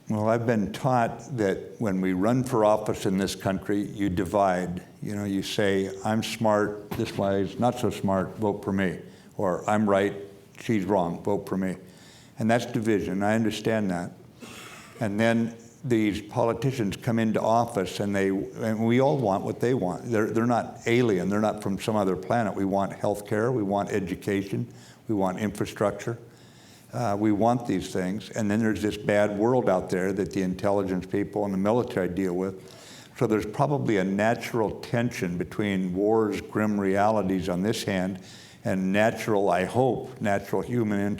Well, I've been taught that when we run for office in this country, you divide. You know, you say, I'm smart, this way is not so smart, vote for me. Or I'm right, she's wrong, vote for me. And that's division, I understand that. And then these politicians come into office and we all want what they want. They're not alien, they're not from some other planet. We want health care, we want education, we want infrastructure. We want these things. And then there's this bad world out there that the intelligence people and the military deal with. So there's probably a natural tension between war's grim realities on this hand and natural, I hope, natural human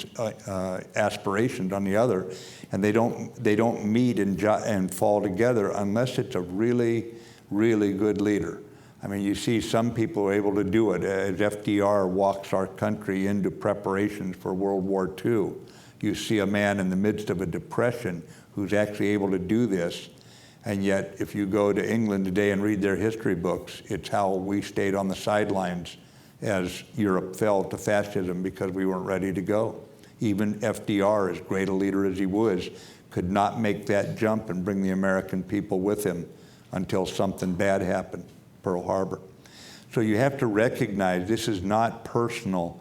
aspirations on the other. And they don't meet and fall together unless it's a really, really good leader. I mean, you see some people are able to do it. As FDR walks our country into preparations for World War II, you see a man in the midst of a depression who's actually able to do this. And yet, if you go to England today and read their history books, it's how we stayed on the sidelines as Europe fell to fascism because we weren't ready to go. Even FDR, as great a leader as he was, could not make that jump and bring the American people with him until something bad happened, Pearl Harbor. So you have to recognize this is not personal,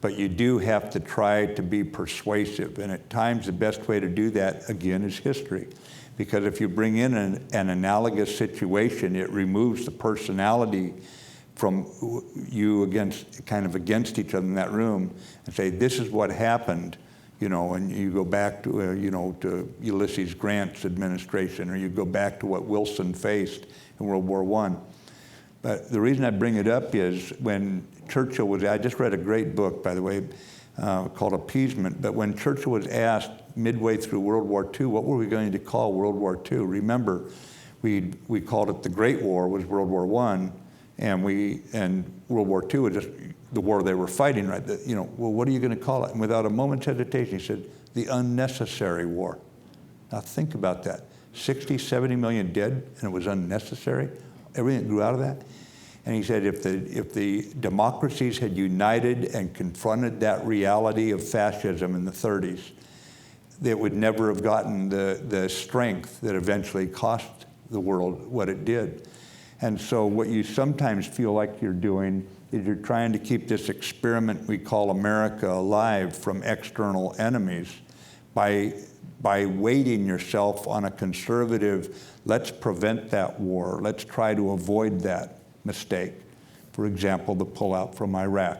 but you do have to try to be persuasive. And at times the best way to do that, again, is history. Because if you bring in an analogous situation, it removes the personality from you against each other in that room and say, this is what happened, you know, and you go back to, to Ulysses Grant's administration, or you go back to what Wilson faced in World War I. But the reason I bring it up is when Churchill was, I just read a great book, by the way, called Appeasement, but when Churchill was asked midway through World War II, what were we going to call World War II? Remember, we called it the Great War, was World War I, and World War II was just the war they were fighting, right? Well, what are you going to call it? And without a moment's hesitation, he said, the unnecessary war. Now think about that. 60, 70 million dead, and it was unnecessary? Everything that grew out of that? And he said if the democracies had united and confronted that reality of fascism in the 30s, they would never have gotten the strength that eventually cost the world what it did. And so what you sometimes feel like you're doing is you're trying to keep this experiment we call America alive from external enemies by weighting yourself on a conservative, let's prevent that war, let's try to avoid that mistake. For example, the pullout from Iraq.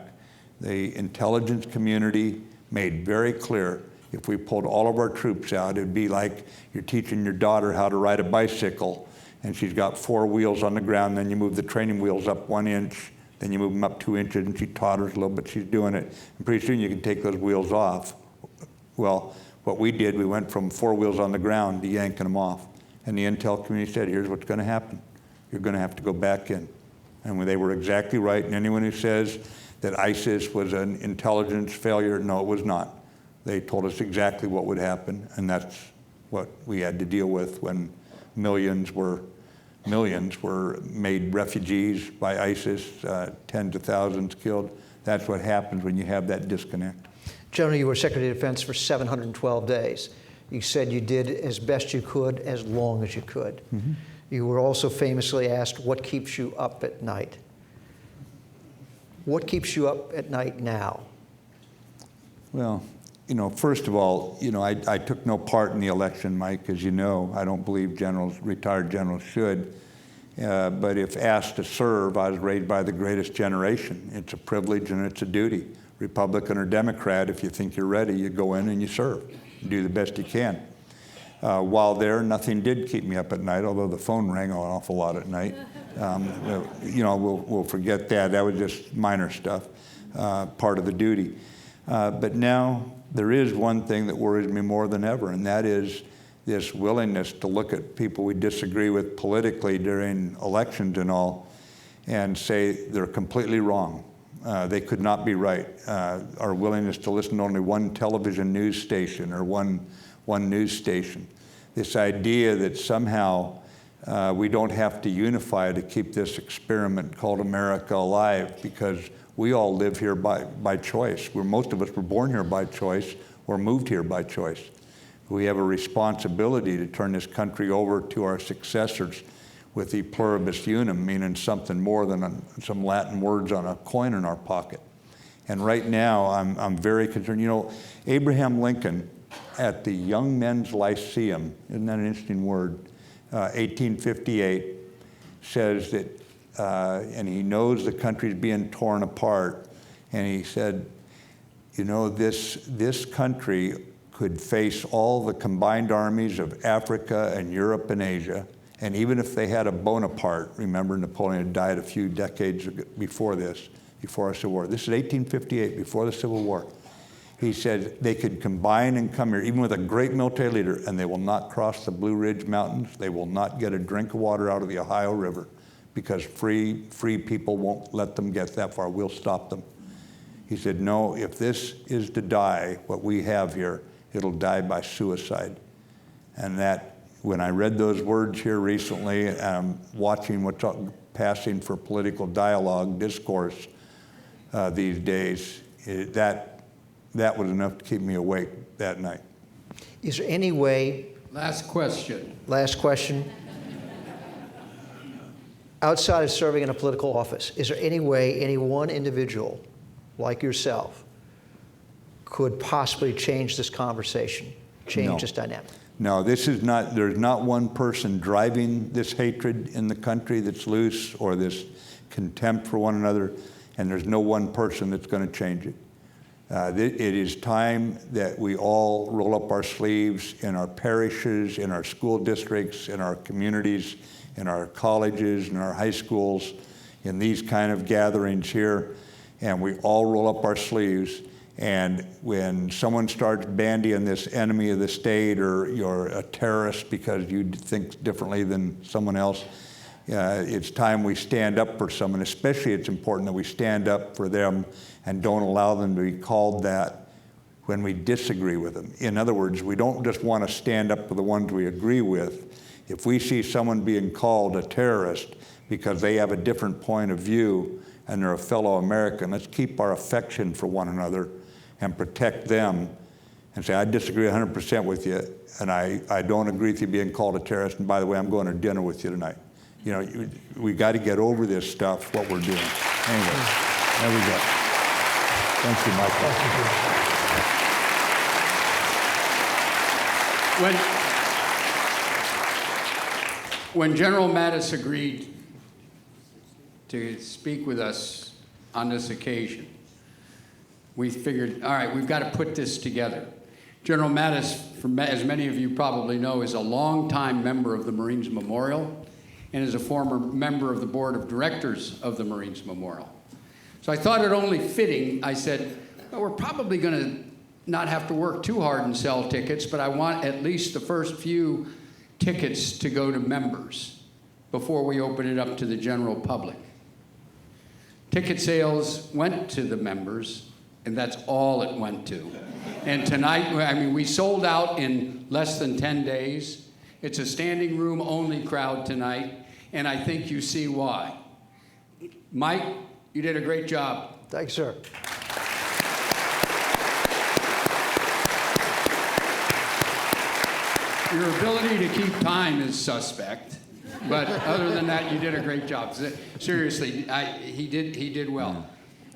The intelligence community made very clear if we pulled all of our troops out, it'd be like you're teaching your daughter how to ride a bicycle, and she's got 4 wheels on the ground, then you move the training wheels up 1 inch, then you move them up 2 inches, and she totters a little bit, she's doing it. And pretty soon you can take those wheels off. Well, what we did, we went from 4 wheels on the ground to yanking them off. And the intel community said, here's what's going to happen. You're going to have to go back in. And they were exactly right. And anyone who says that ISIS was an intelligence failure, no, it was not. They told us exactly what would happen, and that's what we had to deal with when millions were made refugees by ISIS, tens of thousands killed. That's what happens when you have that disconnect. General, you were Secretary of Defense for 712 days. You said you did as best you could, as long as you could. Mm-hmm. You were also famously asked, what keeps you up at night? What keeps you up at night now? Well, first of all, I took no part in the election, Mike, as you know. I don't believe retired generals should. But if asked to serve, I was raised by the greatest generation. It's a privilege and it's a duty. Republican or Democrat, if you think you're ready, you go in and you serve. You do the best you can. While there, nothing did keep me up at night, although the phone rang an awful lot at night. We'll forget that. That was just minor stuff, part of the duty. But now there is one thing that worries me more than ever, and that is this willingness to look at people we disagree with politically during elections and all and say they're completely wrong. They could not be right. Our willingness to listen to only one television news station or one news station. this idea that somehow we don't have to unify to keep this experiment called America alive, because we all live here by choice. Most of us were born here by choice or moved here by choice. We have a responsibility to turn this country over to our successors with the pluribus unum, meaning something more than some Latin words on a coin in our pocket. And right now, I'm very concerned. You know, Abraham Lincoln at the Young Men's Lyceum, isn't that an interesting word, 1858, says that, and he knows the country's being torn apart, and he said, you know, this country could face all the combined armies of Africa and Europe and Asia, and even if they had a Bonaparte, remember Napoleon had died a few decades before this, before our Civil War. This is 1858, before the Civil War. He said they could combine and come here, even with a great military leader, and they will not cross the Blue Ridge Mountains. They will not get a drink of water out of the Ohio River, because free people won't let them get that far. We'll stop them. He said, no, if this is to die, what we have here, it'll die by suicide. And that, when I read those words here recently, and I'm watching what's passing for political dialogue, discourse these days, that was enough to keep me awake that night. Is there any way, Last question. last question, outside of serving in a political office, is there any way any one individual like yourself could possibly change this conversation, change this dynamic? No, this is not, there's not one person driving this hatred in the country that's loose, or this contempt for one another, and there's no one person that's going to change it. It is time that we all roll up our sleeves in our parishes, in our school districts, in our communities, in our colleges, in our high schools, in these kind of gatherings here, and we all roll up our sleeves. And when someone starts bandying this enemy of the state, or you're a terrorist because you think differently than someone else, it's time we stand up for someone. Especially, it's important that we stand up for them and don't allow them to be called that when we disagree with them. In other words, we don't just want to stand up for the ones we agree with. If we see someone being called a terrorist because they have a different point of view and they're a fellow American, let's keep our affection for one another and protect them, and say, I disagree 100% with you, and I don't agree with you being called a terrorist, and by the way, I'm going to dinner with you tonight. You know, we got to get over this stuff, what we're doing. Anyway, there we go. Thank you, Michael. When General Mattis agreed to speak with us on this occasion, we figured, all right, we've got to put this together. General Mattis, as many of you probably know, is a longtime member of the Marines Memorial and is a former member of the board of directors of the Marines Memorial. So I thought it only fitting, I said, well, we're probably going to not have to work too hard and sell tickets, but I want at least the first few tickets to go to members before we open it up to the general public. Ticket sales went to the members, and that's all it went to. And tonight, I mean, we sold out in less than 10 days. It's a standing room only crowd tonight, and I think you see why. Mike, you did a great job. Thanks, sir. Your ability to keep time is suspect, but other than that, you did a great job. Seriously, he did well.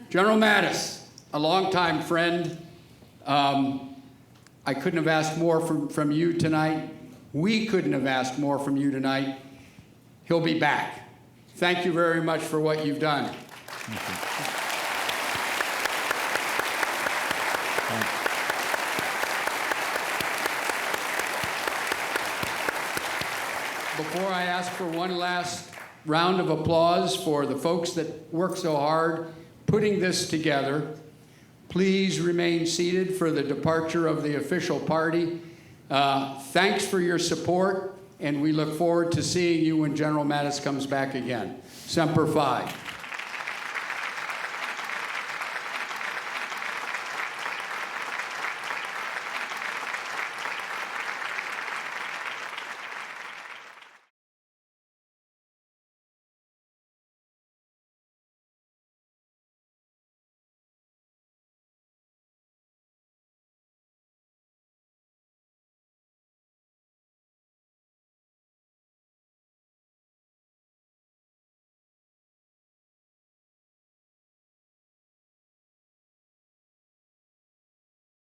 General Mattis, a longtime friend. I couldn't have asked more from you tonight. We couldn't have asked more from you tonight. He'll be back. Thank you very much for what you've done. Thank you. Before I ask for one last round of applause for the folks that worked so hard putting this together, please remain seated for the departure of the official party. Thanks for your support, and we look forward to seeing you when General Mattis comes back again. Semper Fi.